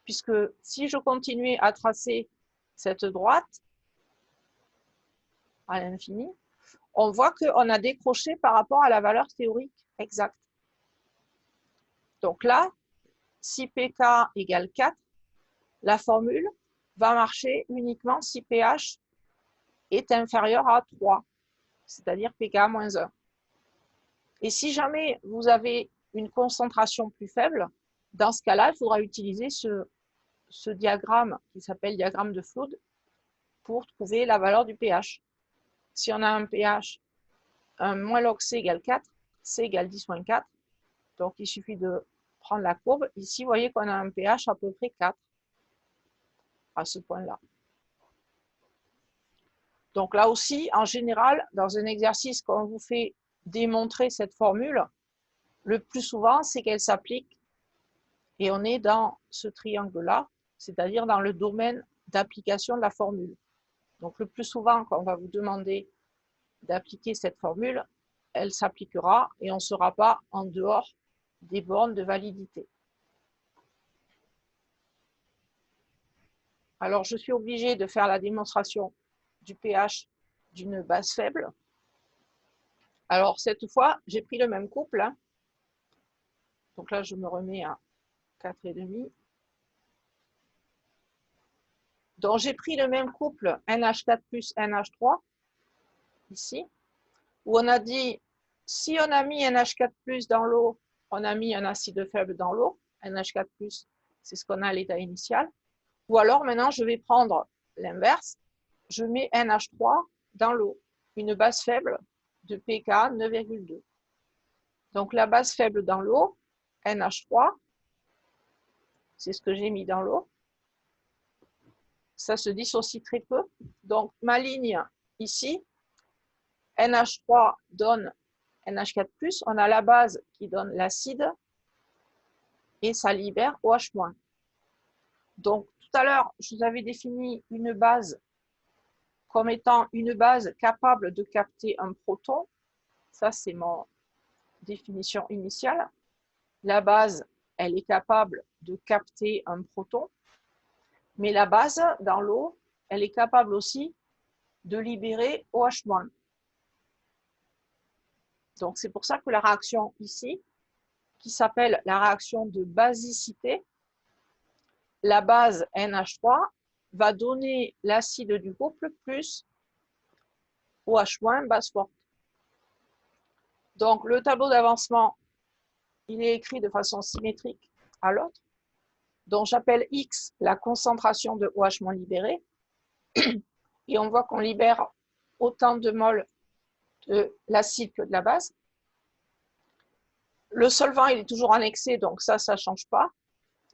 puisque si je continuais à tracer cette droite à l'infini, on voit qu'on a décroché par rapport à la valeur théorique exacte. Donc là, si pK égale 4, la formule va marcher uniquement si pH est inférieur à 3, c'est-à-dire pKa moins 1. Et si jamais vous avez une concentration plus faible, dans ce cas-là, il faudra utiliser ce diagramme qui s'appelle diagramme de Flood pour trouver la valeur du pH. Si on a un pH, un moins log C égale 4, C égale 10 moins 4, donc il suffit de prendre la courbe. Ici, vous voyez qu'on a un pH à peu près 4 à ce point-là. Donc là aussi, en général, dans un exercice, quand on vous fait démontrer cette formule, le plus souvent, c'est qu'elle s'applique et on est dans ce triangle-là, c'est-à-dire dans le domaine d'application de la formule. Donc le plus souvent, quand on va vous demander d'appliquer cette formule, elle s'appliquera et on ne sera pas en dehors des bornes de validité. Alors, je suis obligée de faire la démonstration du pH d'une base faible. Alors, cette fois, j'ai pris le même couple. Hein. Donc là, je me remets à 4,5. Donc, j'ai pris le même couple NH4 plus NH3, ici, où on a dit, si on a mis NH4 plus dans l'eau, on a mis un acide faible dans l'eau. NH4 plus, c'est ce qu'on a à l'état initial. Ou alors, maintenant, je vais prendre l'inverse. Je mets NH3 dans l'eau, une base faible de pKa 9,2. Donc, la base faible dans l'eau, NH3, c'est ce que j'ai mis dans l'eau. Ça se dissocie très peu. Donc, ma ligne ici, NH3 donne NH4+, on a la base qui donne l'acide et ça libère OH-. Donc, tout à l'heure, je vous avais défini une base comme étant une base capable de capter un proton. Ça, c'est mon définition initiale. La base, elle est capable de capter un proton, mais la base, dans l'eau, elle est capable aussi de libérer OH-. Donc, c'est pour ça que la réaction ici, qui s'appelle la réaction de basicité, la base NH3 va donner l'acide du couple plus OH- base forte. Donc, le tableau d'avancement, il est écrit de façon symétrique à l'autre. Donc, j'appelle X la concentration de OH- libérée. Et on voit qu'on libère autant de moles de l'acide que de la base. Le solvant, il est toujours en excès, donc ça ne change pas.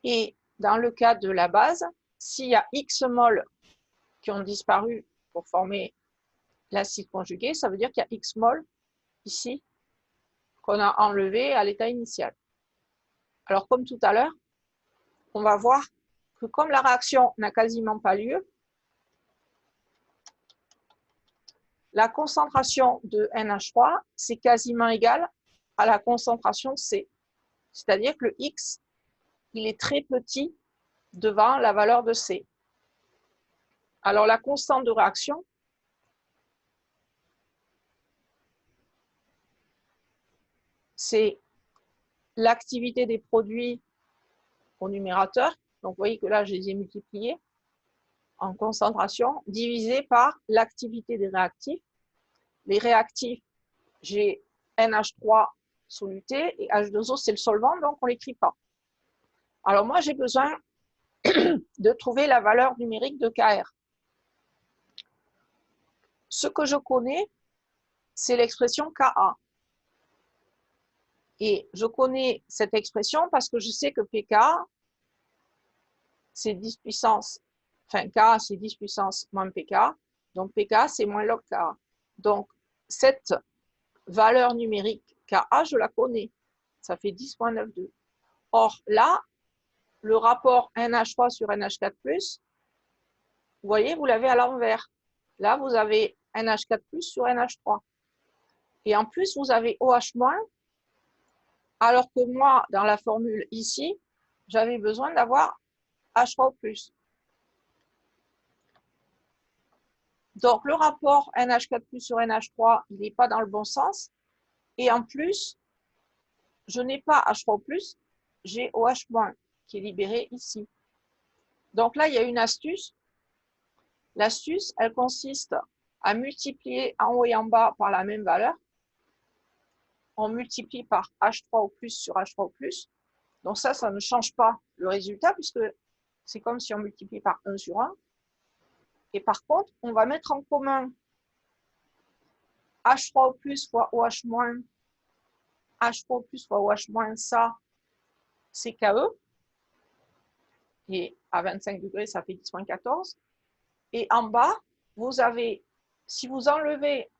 Et dans le cas de la base, s'il y a X moles qui ont disparu pour former l'acide conjugué, ça veut dire qu'il y a X moles ici qu'on a enlevé à l'état initial. Alors, comme tout à l'heure, on va voir que comme la réaction n'a quasiment pas lieu, la concentration de NH3, c'est quasiment égal à la concentration C. C'est-à-dire que le X, il est très petit devant la valeur de C. Alors, la constante de réaction, c'est l'activité des produits au numérateur. Donc, vous voyez que là, je les ai multipliés en concentration, divisé par l'activité des réactifs. Les réactifs, j'ai NH3 soluté et H2O, c'est le solvant, donc on ne l'écrit pas. Alors, moi, j'ai besoin de trouver la valeur numérique de Kr. Ce que je connais, c'est l'expression Ka. Et je connais cette expression parce que je sais que Pk, c'est 10 puissance, enfin K, c'est 10 puissance moins Pk. Donc Pk, c'est moins log Ka. Donc, cette valeur numérique Ka, je la connais. Ça fait 10,92. Or, là, le rapport NH3 sur NH4+, vous voyez, vous l'avez à l'envers. Là, vous avez NH4+, sur NH3. Et en plus, vous avez OH-, alors que moi, dans la formule ici, j'avais besoin d'avoir H3+. Donc, le rapport NH4+, sur NH3, il n'est pas dans le bon sens. Et en plus, je n'ai pas H3+, j'ai OH- qui est libéré ici. Donc là, il y a une astuce. L'astuce, elle consiste à multiplier en haut et en bas par la même valeur. On multiplie par H3 sur H3 . Donc ça ne change pas le résultat puisque c'est comme si on multiplie par 1 sur 1. Et par contre, on va mettre en commun H3 fois OH-, H3 fois OH-, ça, c'est KE. Et à 25 degrés, ça fait 10,14. Et en bas, vous avez, si vous enlevez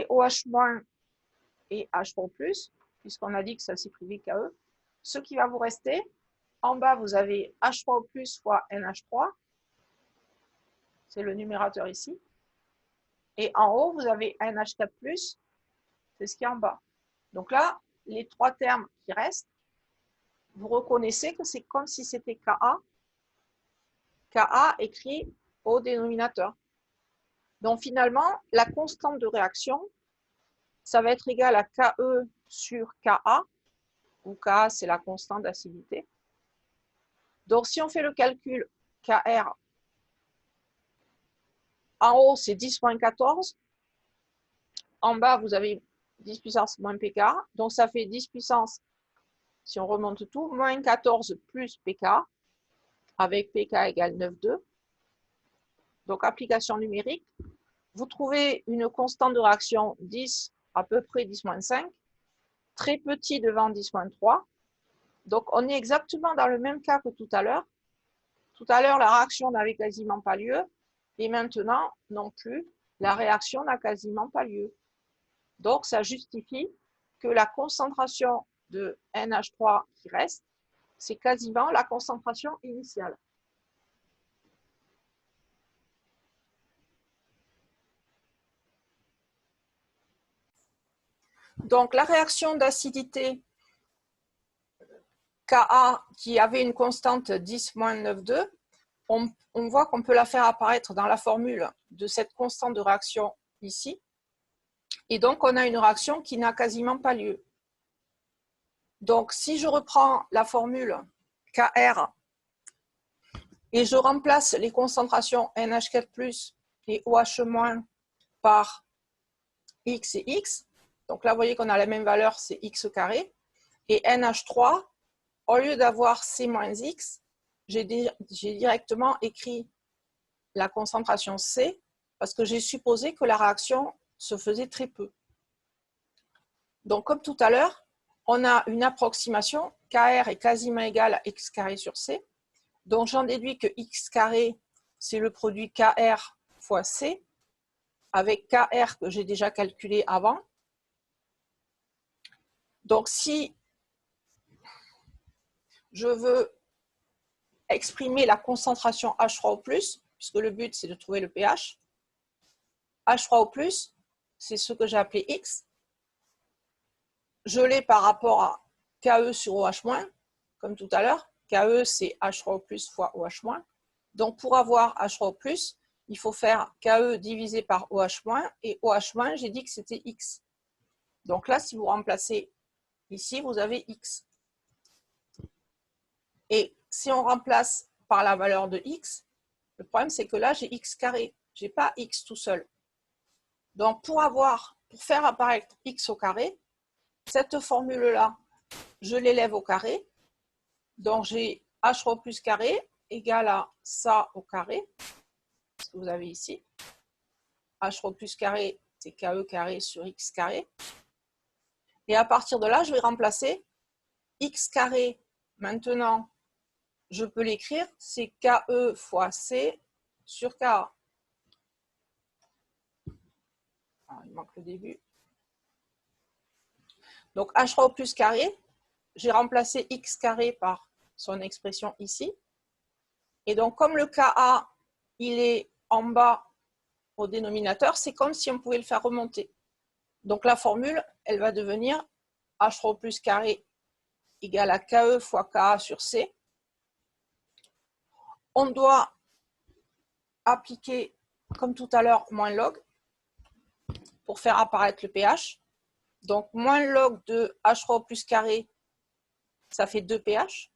OH- et H3+, puisqu'on a dit que ça s'écrivait KE, ce qui va vous rester, en bas, vous avez H3+ fois NH3, c'est le numérateur ici, et en haut, vous avez NH4+, c'est ce qui est en bas. Donc là, les trois termes qui restent, vous reconnaissez que c'est comme si c'était Ka, Ka écrit au dénominateur. Donc finalement, la constante de réaction, ça va être égal à KE sur Ka, où Ka, c'est la constante d'acidité. Donc si on fait le calcul Kr, en haut, c'est 10,14. En bas, vous avez 10 puissance moins Pk. Donc ça fait 10 puissance, si on remonte tout, moins 14 plus Pk, avec Pk égale 9,2. Donc application numérique. Vous trouvez une constante de réaction 10, à peu près 10-5, très petit devant 10-3. Donc, on est exactement dans le même cas que tout à l'heure. Tout à l'heure, la réaction n'avait quasiment pas lieu. Et maintenant, non plus, la réaction n'a quasiment pas lieu. Donc, ça justifie que la concentration de NH3 qui reste, c'est quasiment la concentration initiale. Donc, la réaction d'acidité Ka qui avait une constante 10-9,2, on voit qu'on peut la faire apparaître dans la formule de cette constante de réaction ici. Et donc, on a une réaction qui n'a quasiment pas lieu. Donc, si je reprends la formule Kr Et je remplace les concentrations NH4+, et OH- par X et X. Donc là, vous voyez qu'on a la même valeur, c'est X carré. Et NH3, au lieu d'avoir C moins X, j'ai directement écrit la concentration C parce que j'ai supposé que la réaction se faisait très peu. Donc, comme tout à l'heure, on a une approximation, Kr est quasiment égal à X carré sur C. Donc, j'en déduis que X carré, c'est le produit Kr fois C, avec Kr que j'ai déjà calculé avant. Donc, si je veux exprimer la concentration H3O+, puisque le but, c'est de trouver le pH, H3O+, c'est ce que j'ai appelé X. Je l'ai par rapport à Ke sur OH-, comme tout à l'heure. Ke, c'est H3O+, fois OH-. Donc, pour avoir H3O+, il faut faire Ke divisé par OH-, et OH-, j'ai dit que c'était X. Donc là, si vous remplacez ici, vous avez X. Et si on remplace par la valeur de X, le problème, c'est que là, j'ai X carré. Je n'ai pas X tout seul. Donc, pour faire apparaître X au carré, cette formule-là, je l'élève au carré. Donc, j'ai H3+ carré égale à ça au carré, ce que vous avez ici. H3+ carré, c'est Ke carré sur X carré. Et à partir de là, je vais remplacer X carré. Maintenant, je peux l'écrire, c'est Ke fois C sur Ka. Alors, il manque le début. Donc, H3+ carré, j'ai remplacé X carré par son expression ici. Et donc, comme le Ka, il est en bas au dénominateur, c'est comme si on pouvait le faire remonter. Donc, la formule, elle va devenir H3+ carré égale à Ke fois Ka sur C. On doit appliquer, comme tout à l'heure, moins log pour faire apparaître le pH. Donc, moins log de H3+ carré, ça fait 2 pH.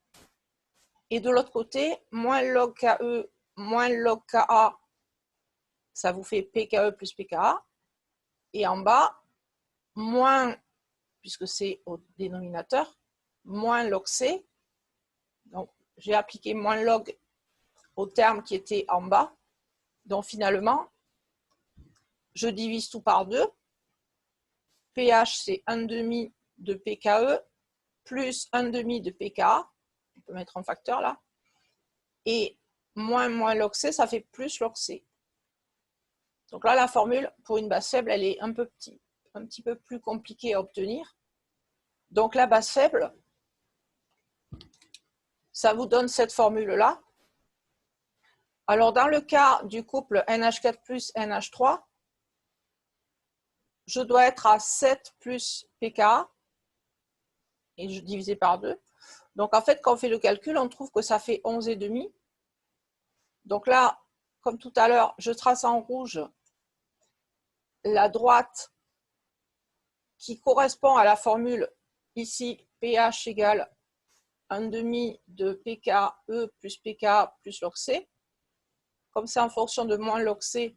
Et de l'autre côté, moins log Ke, moins log Ka, ça vous fait pKe plus pKa. Et en bas, moins, puisque c'est au dénominateur, moins log C. Donc, j'ai appliqué moins log au terme qui était en bas. Donc, finalement, je divise tout par 2. pH, c'est 1,5 de pKe plus 1,5 de pKa. On peut mettre un facteur là. Et moins log C, ça fait plus log C. Donc là, la formule pour une base faible, elle est un petit peu plus compliquée à obtenir. Donc la base faible, ça vous donne cette formule-là. Alors dans le cas du couple NH4 plus NH3, je dois être à 7 plus pKa, et je divise par 2. Donc en fait, quand on fait le calcul, on trouve que ça fait 11,5. Donc là, comme tout à l'heure, je trace en rouge la droite qui correspond à la formule ici, pH égale 1,5 de pKe plus pKa plus log C. Comme c'est en fonction de moins log C,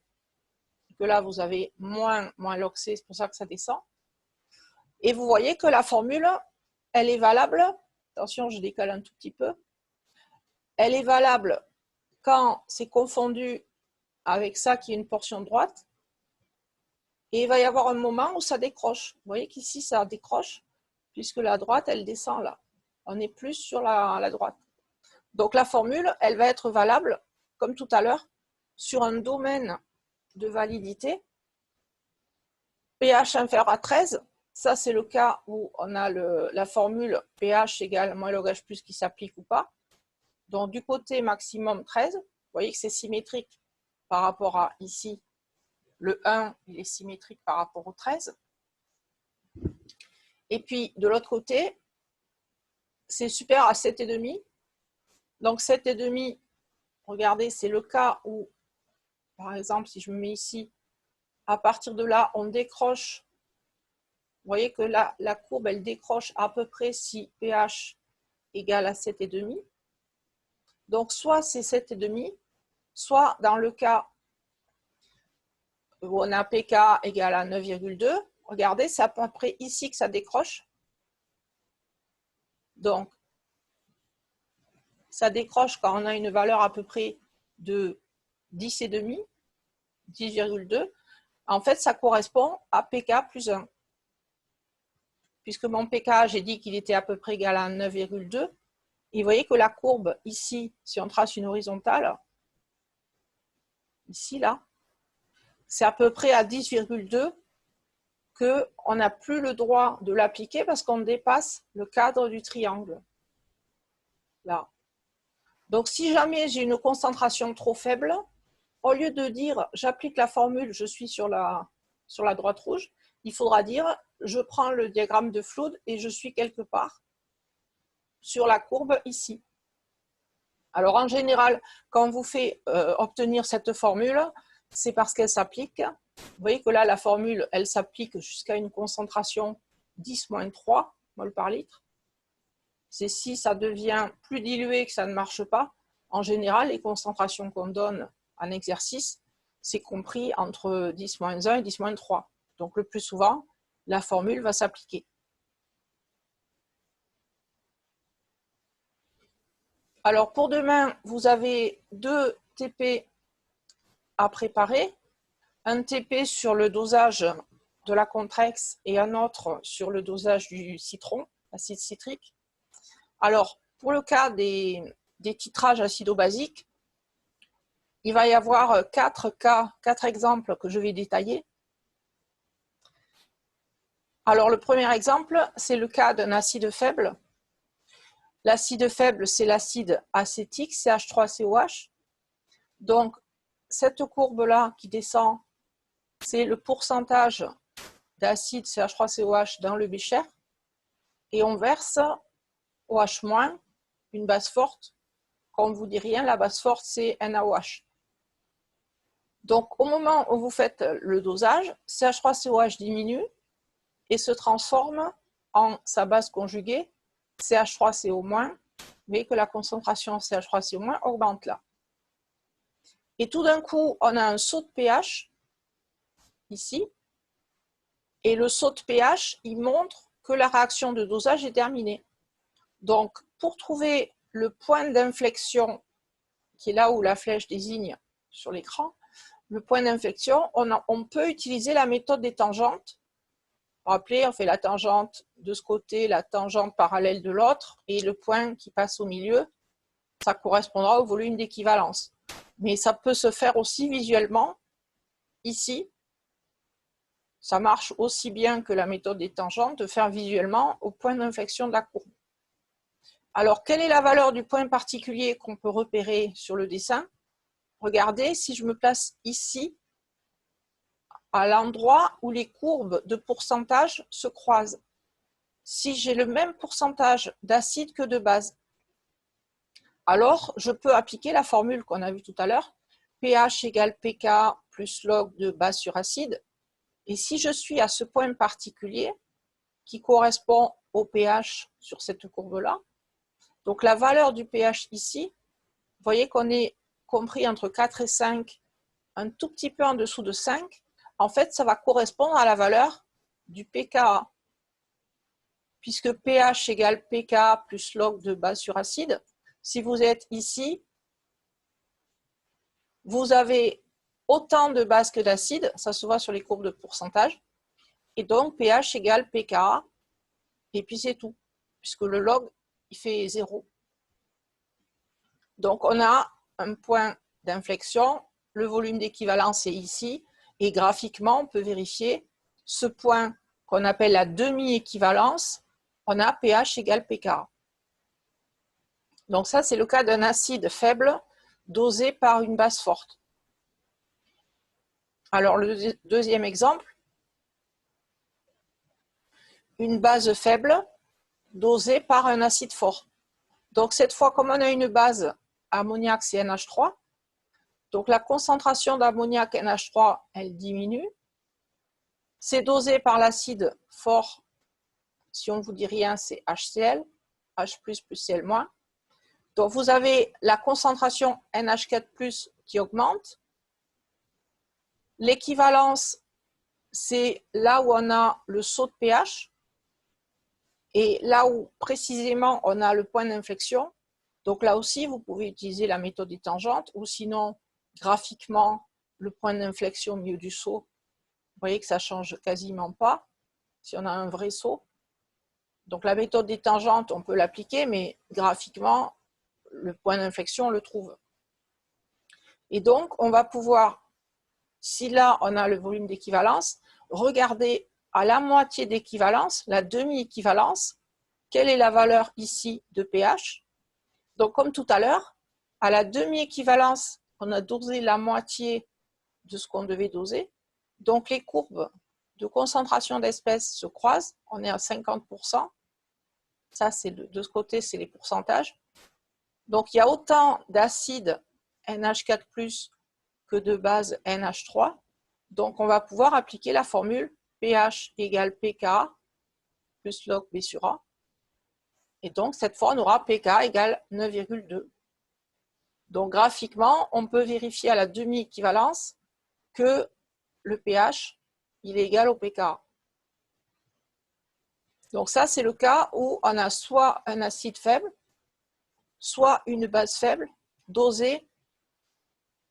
que là vous avez moins log C, c'est pour ça que ça descend. Et vous voyez que la formule, elle est valable, attention je décale un tout petit peu, elle est valable quand c'est confondu avec ça qui est une portion droite, et il va y avoir un moment où ça décroche. Vous voyez qu'ici ça décroche, puisque la droite elle descend là. On est plus sur la droite. Donc la formule, elle va être valable, comme tout à l'heure, sur un domaine de validité pH inférieur à 13. Ça, c'est le cas où on a la formule pH égale moins log H plus qui s'applique ou pas. Donc du côté maximum 13, vous voyez que c'est symétrique par rapport à ici. Le 1, il est symétrique par rapport au 13. Et puis de l'autre côté, c'est supérieur à 7,5. Donc 7,5, regardez, c'est le cas où, par exemple, si je me mets ici, à partir de là, on décroche. Vous voyez que là, la courbe, elle décroche à peu près si pH égale à 7,5. Donc, soit c'est 7,5, soit dans le cas où on a pK égale à 9,2, regardez, c'est à peu près ici que ça décroche. Donc, ça décroche quand on a une valeur à peu près de 10,5, 10,2. En fait, ça correspond à pK plus 1. Puisque mon pK, j'ai dit qu'il était à peu près égal à 9,2. Et vous voyez que la courbe ici, si on trace une horizontale, ici, là, c'est à peu près à 10,2 qu'on n'a plus le droit de l'appliquer parce qu'on dépasse le cadre du triangle. Là. Donc, si jamais j'ai une concentration trop faible, au lieu de dire j'applique la formule, je suis sur la droite rouge, il faudra dire je prends le diagramme de Flood et je suis quelque part sur la courbe ici. Alors en général, quand on vous fait obtenir cette formule, c'est parce qu'elle s'applique. Vous voyez que là, la formule, elle s'applique jusqu'à une concentration 10-3 mol par litre. C'est si ça devient plus dilué que ça ne marche pas. En général, les concentrations qu'on donne en exercice, c'est compris entre 10-1 et 10-3. Donc le plus souvent, la formule va s'appliquer. Alors pour demain, vous avez 2 TP à préparer. Un TP sur le dosage de la Contrex et un autre sur le dosage du citron, acide citrique. Alors, pour le cas des titrages acido-basiques, il va y avoir 4 exemples que je vais détailler. Alors, le premier exemple, c'est le cas d'un acide faible. L'acide faible, c'est l'acide acétique, CH3COH. Donc, cette courbe-là qui descend, c'est le pourcentage d'acide CH3COH dans le bécher. Et on verse OH-, une base forte. Quand on ne vous dit rien, la base forte, c'est NaOH. Donc, au moment où vous faites le dosage, CH3COH diminue et se transforme en sa base conjuguée, CH3CO-, mais que la concentration CH3CO- augmente là. Et tout d'un coup, on a un saut de pH, ici, et le saut de pH, il montre que la réaction de dosage est terminée. Donc, pour trouver le point d'inflexion, qui est là où la flèche désigne sur l'écran, le point d'inflexion, on peut utiliser la méthode des tangentes. Rappelez, on fait la tangente de ce côté, la tangente parallèle de l'autre, et le point qui passe au milieu, ça correspondra au volume d'équivalence. Mais ça peut se faire aussi visuellement, ici. Ça marche aussi bien que la méthode des tangentes, de faire visuellement au point d'inflexion de la courbe. Alors, quelle est la valeur du point particulier qu'on peut repérer sur le dessin? Regardez, si je me place ici, à l'endroit où les courbes de pourcentage se croisent. Si j'ai le même pourcentage d'acide que de base, alors je peux appliquer la formule qu'on a vue tout à l'heure, pH égale pK plus log de base sur acide. Et si je suis à ce point particulier, qui correspond au pH sur cette courbe-là, donc la valeur du pH ici, vous voyez qu'on est compris entre 4 et 5, un tout petit peu en dessous de 5, en fait, ça va correspondre à la valeur du pKa. Puisque pH égale pK plus log de base sur acide, si vous êtes ici, vous avez autant de base que d'acide, ça se voit sur les courbes de pourcentage, et donc pH égale pKa, et puis c'est tout, puisque le log, il fait 0. Donc on a un point d'inflexion, le volume d'équivalence est ici, et graphiquement, on peut vérifier ce point qu'on appelle la demi-équivalence, on a pH égale pKa. Donc ça, c'est le cas d'un acide faible dosé par une base forte. Alors le deuxième exemple, une base faible dosée par un acide fort. Donc cette fois, comme on a une base ammoniac CnH3, donc la concentration d'ammoniac NH3, elle diminue. C'est dosé par l'acide fort, si on ne vous dit rien, c'est HCl, H+, plus Cl-. Donc, vous avez la concentration NH4+, qui augmente. L'équivalence, c'est là où on a le saut de pH et là où précisément on a le point d'inflexion. Donc là aussi, vous pouvez utiliser la méthode des tangentes ou sinon, graphiquement, le point d'inflexion au milieu du saut. Vous voyez que ça ne change quasiment pas si on a un vrai saut. Donc la méthode des tangentes, on peut l'appliquer, mais graphiquement, le point d'inflexion, on le trouve. Et donc, on va pouvoir, si là, on a le volume d'équivalence, regarder à la moitié d'équivalence, la demi-équivalence, quelle est la valeur ici de pH. Donc, comme tout à l'heure, à la demi-équivalence, on a dosé la moitié de ce qu'on devait doser. Donc, les courbes de concentration d'espèces se croisent. On est à 50%. Ça, c'est de ce côté, c'est les pourcentages. Donc, il y a autant d'acide NH4+, que de base NH3. Donc, on va pouvoir appliquer la formule pH égale pKa plus log B sur A. Et donc, cette fois, on aura pK égale 9,2. Donc, graphiquement, on peut vérifier à la demi-équivalence que le pH, il est égal au pKa. Donc, ça, c'est le cas où on a soit un acide faible, soit une base faible dosée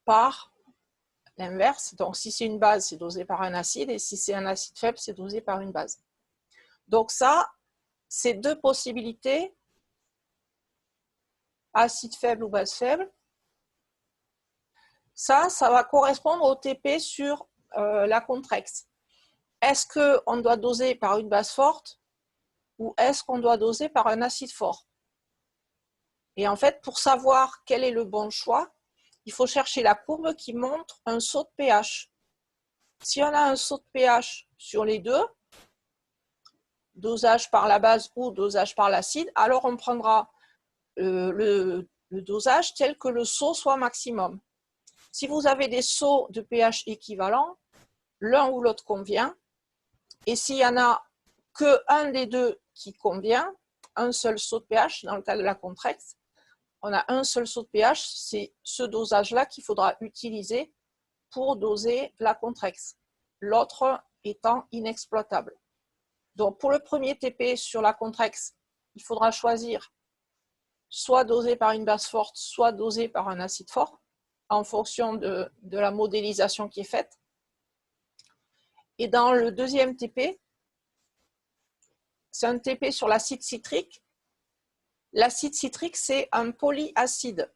par l'inverse. Donc, si c'est une base, c'est dosé par un acide, et si c'est un acide faible, c'est dosé par une base. Donc ça, c'est deux possibilités, acide faible ou base faible. Ça va correspondre au TP sur la Contrex. Est-ce qu'on doit doser par une base forte ou est-ce qu'on doit doser par un acide fort? Et en fait, pour savoir quel est le bon choix, il faut chercher la courbe qui montre un saut de pH. Si on a un saut de pH sur les deux, dosage par la base ou dosage par l'acide, alors on prendra le dosage tel que le saut soit maximum. Si vous avez des sauts de pH équivalents, l'un ou l'autre convient. Et s'il n'y en a qu'un des deux qui convient, un seul saut de pH, dans le cas de la Contrex, on a un seul saut de pH, c'est ce dosage-là qu'il faudra utiliser pour doser la Contrex, l'autre étant inexploitable. Donc pour le premier TP sur la Contrex, il faudra choisir soit dosé par une base forte, soit dosé par un acide fort, en fonction de la modélisation qui est faite. Et dans le deuxième TP, c'est un TP sur l'acide citrique. L'acide citrique, c'est un polyacide.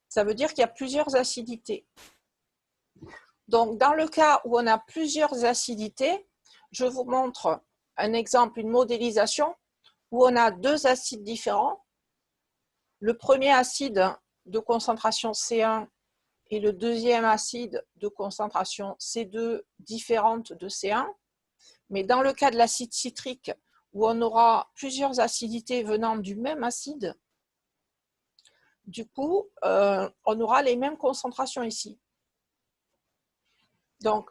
Ça veut dire qu'il y a plusieurs acidités. Donc, dans le cas où on a plusieurs acidités, je vous montre un exemple, une modélisation, où on a deux acides différents. Le premier acide de concentration C1 et le deuxième acide de concentration C2 différente de C1. Mais dans le cas de l'acide citrique, où on aura plusieurs acidités venant du même acide, du coup, on aura les mêmes concentrations ici. Donc,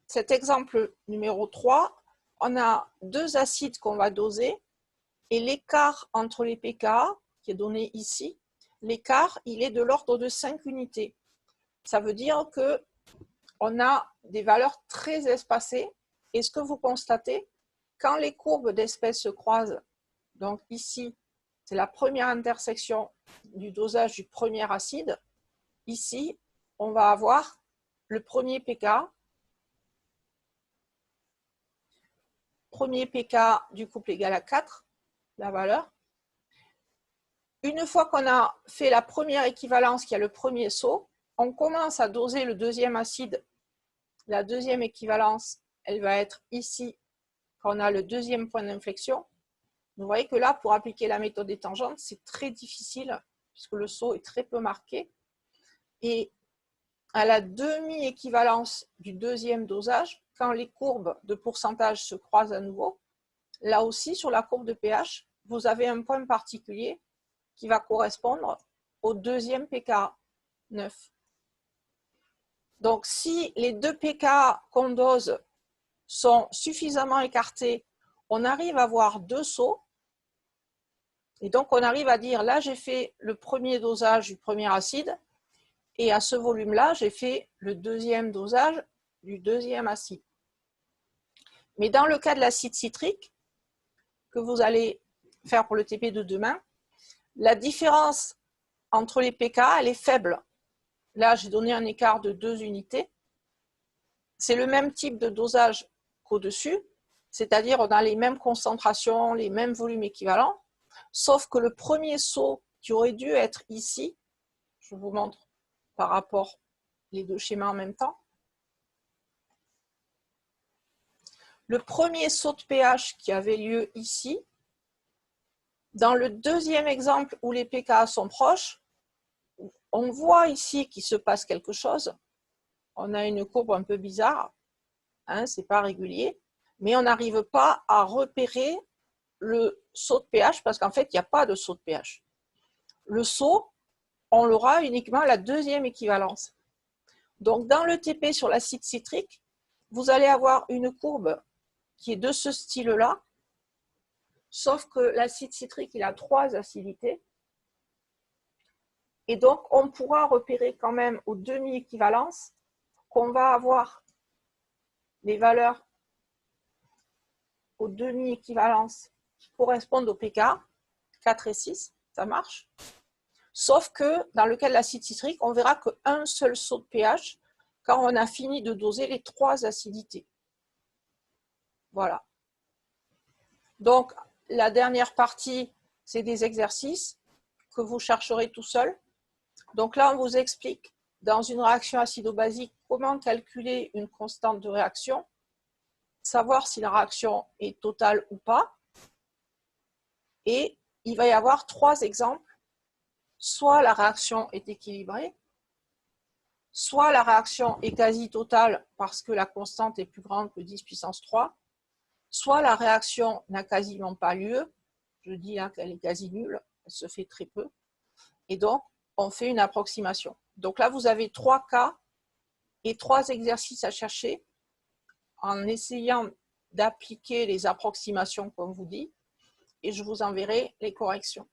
cet exemple numéro 3, on a deux acides qu'on va doser et l'écart entre les pKa, qui est donné ici, l'écart, il est de l'ordre de 5 unités. Ça veut dire qu'on a des valeurs très espacées. Et ce que vous constatez, quand les courbes d'espèces se croisent, donc ici, c'est la première intersection du dosage du premier acide, ici, on va avoir le premier pKa, du couple égal à 4, la valeur. Une fois qu'on a fait la première équivalence, qui a le premier saut, on commence à doser le deuxième acide. La deuxième équivalence, elle va être ici, quand on a le deuxième point d'inflexion. Vous voyez que là, pour appliquer la méthode des tangentes, c'est très difficile, puisque le saut est très peu marqué. Et à la demi-équivalence du deuxième dosage, quand les courbes de pourcentage se croisent à nouveau, là aussi, sur la courbe de pH, vous avez un point particulier qui va correspondre au deuxième pKa 9. Donc, si les deux pKa qu'on dose sont suffisamment écartés, on arrive à avoir deux sauts. Et donc, on arrive à dire, là, j'ai fait le premier dosage du premier acide, et à ce volume-là, j'ai fait le deuxième dosage du deuxième acide. Mais dans le cas de l'acide citrique, que vous allez faire pour le TP de demain, la différence entre les pK, elle est faible. Là, j'ai donné un écart de 2 unités. C'est le même type de dosage qu'au-dessus, c'est-à-dire on a les mêmes concentrations, les mêmes volumes équivalents, sauf que le premier saut qui aurait dû être ici, je vous montre par rapport les deux schémas en même temps, le premier saut de pH qui avait lieu ici, dans le deuxième exemple où les pK sont proches, on voit ici qu'il se passe quelque chose. On a une courbe un peu bizarre, hein, c'est pas régulier, mais on n'arrive pas à repérer le saut de pH parce qu'en fait, il n'y a pas de saut de pH. Le saut, on l'aura uniquement à la deuxième équivalence. Donc, dans le TP sur l'acide citrique, vous allez avoir une courbe qui est de ce style-là, sauf que l'acide citrique, il a 3 acidités. Et donc, on pourra repérer quand même aux demi-équivalences qu'on va avoir les valeurs aux demi-équivalences qui correspondent au pK, 4 et 6, ça marche. Sauf que dans le cas de l'acide citrique, on verra qu'un seul saut de pH quand on a fini de doser les 3 acidités. Voilà. Donc, la dernière partie, c'est des exercices que vous chercherez tout seul. Donc là, on vous explique dans une réaction acido-basique comment calculer une constante de réaction, savoir si la réaction est totale ou pas. Et il va y avoir 3 exemples. Soit la réaction est équilibrée, soit la réaction est quasi totale parce que la constante est plus grande que 10 puissance 3, soit la réaction n'a quasiment pas lieu, je dis là qu'elle est quasi nulle, elle se fait très peu, et donc on fait une approximation. Donc là, vous avez 3 cas et 3 exercices à chercher en essayant d'appliquer les approximations comme vous dit, et je vous enverrai les corrections.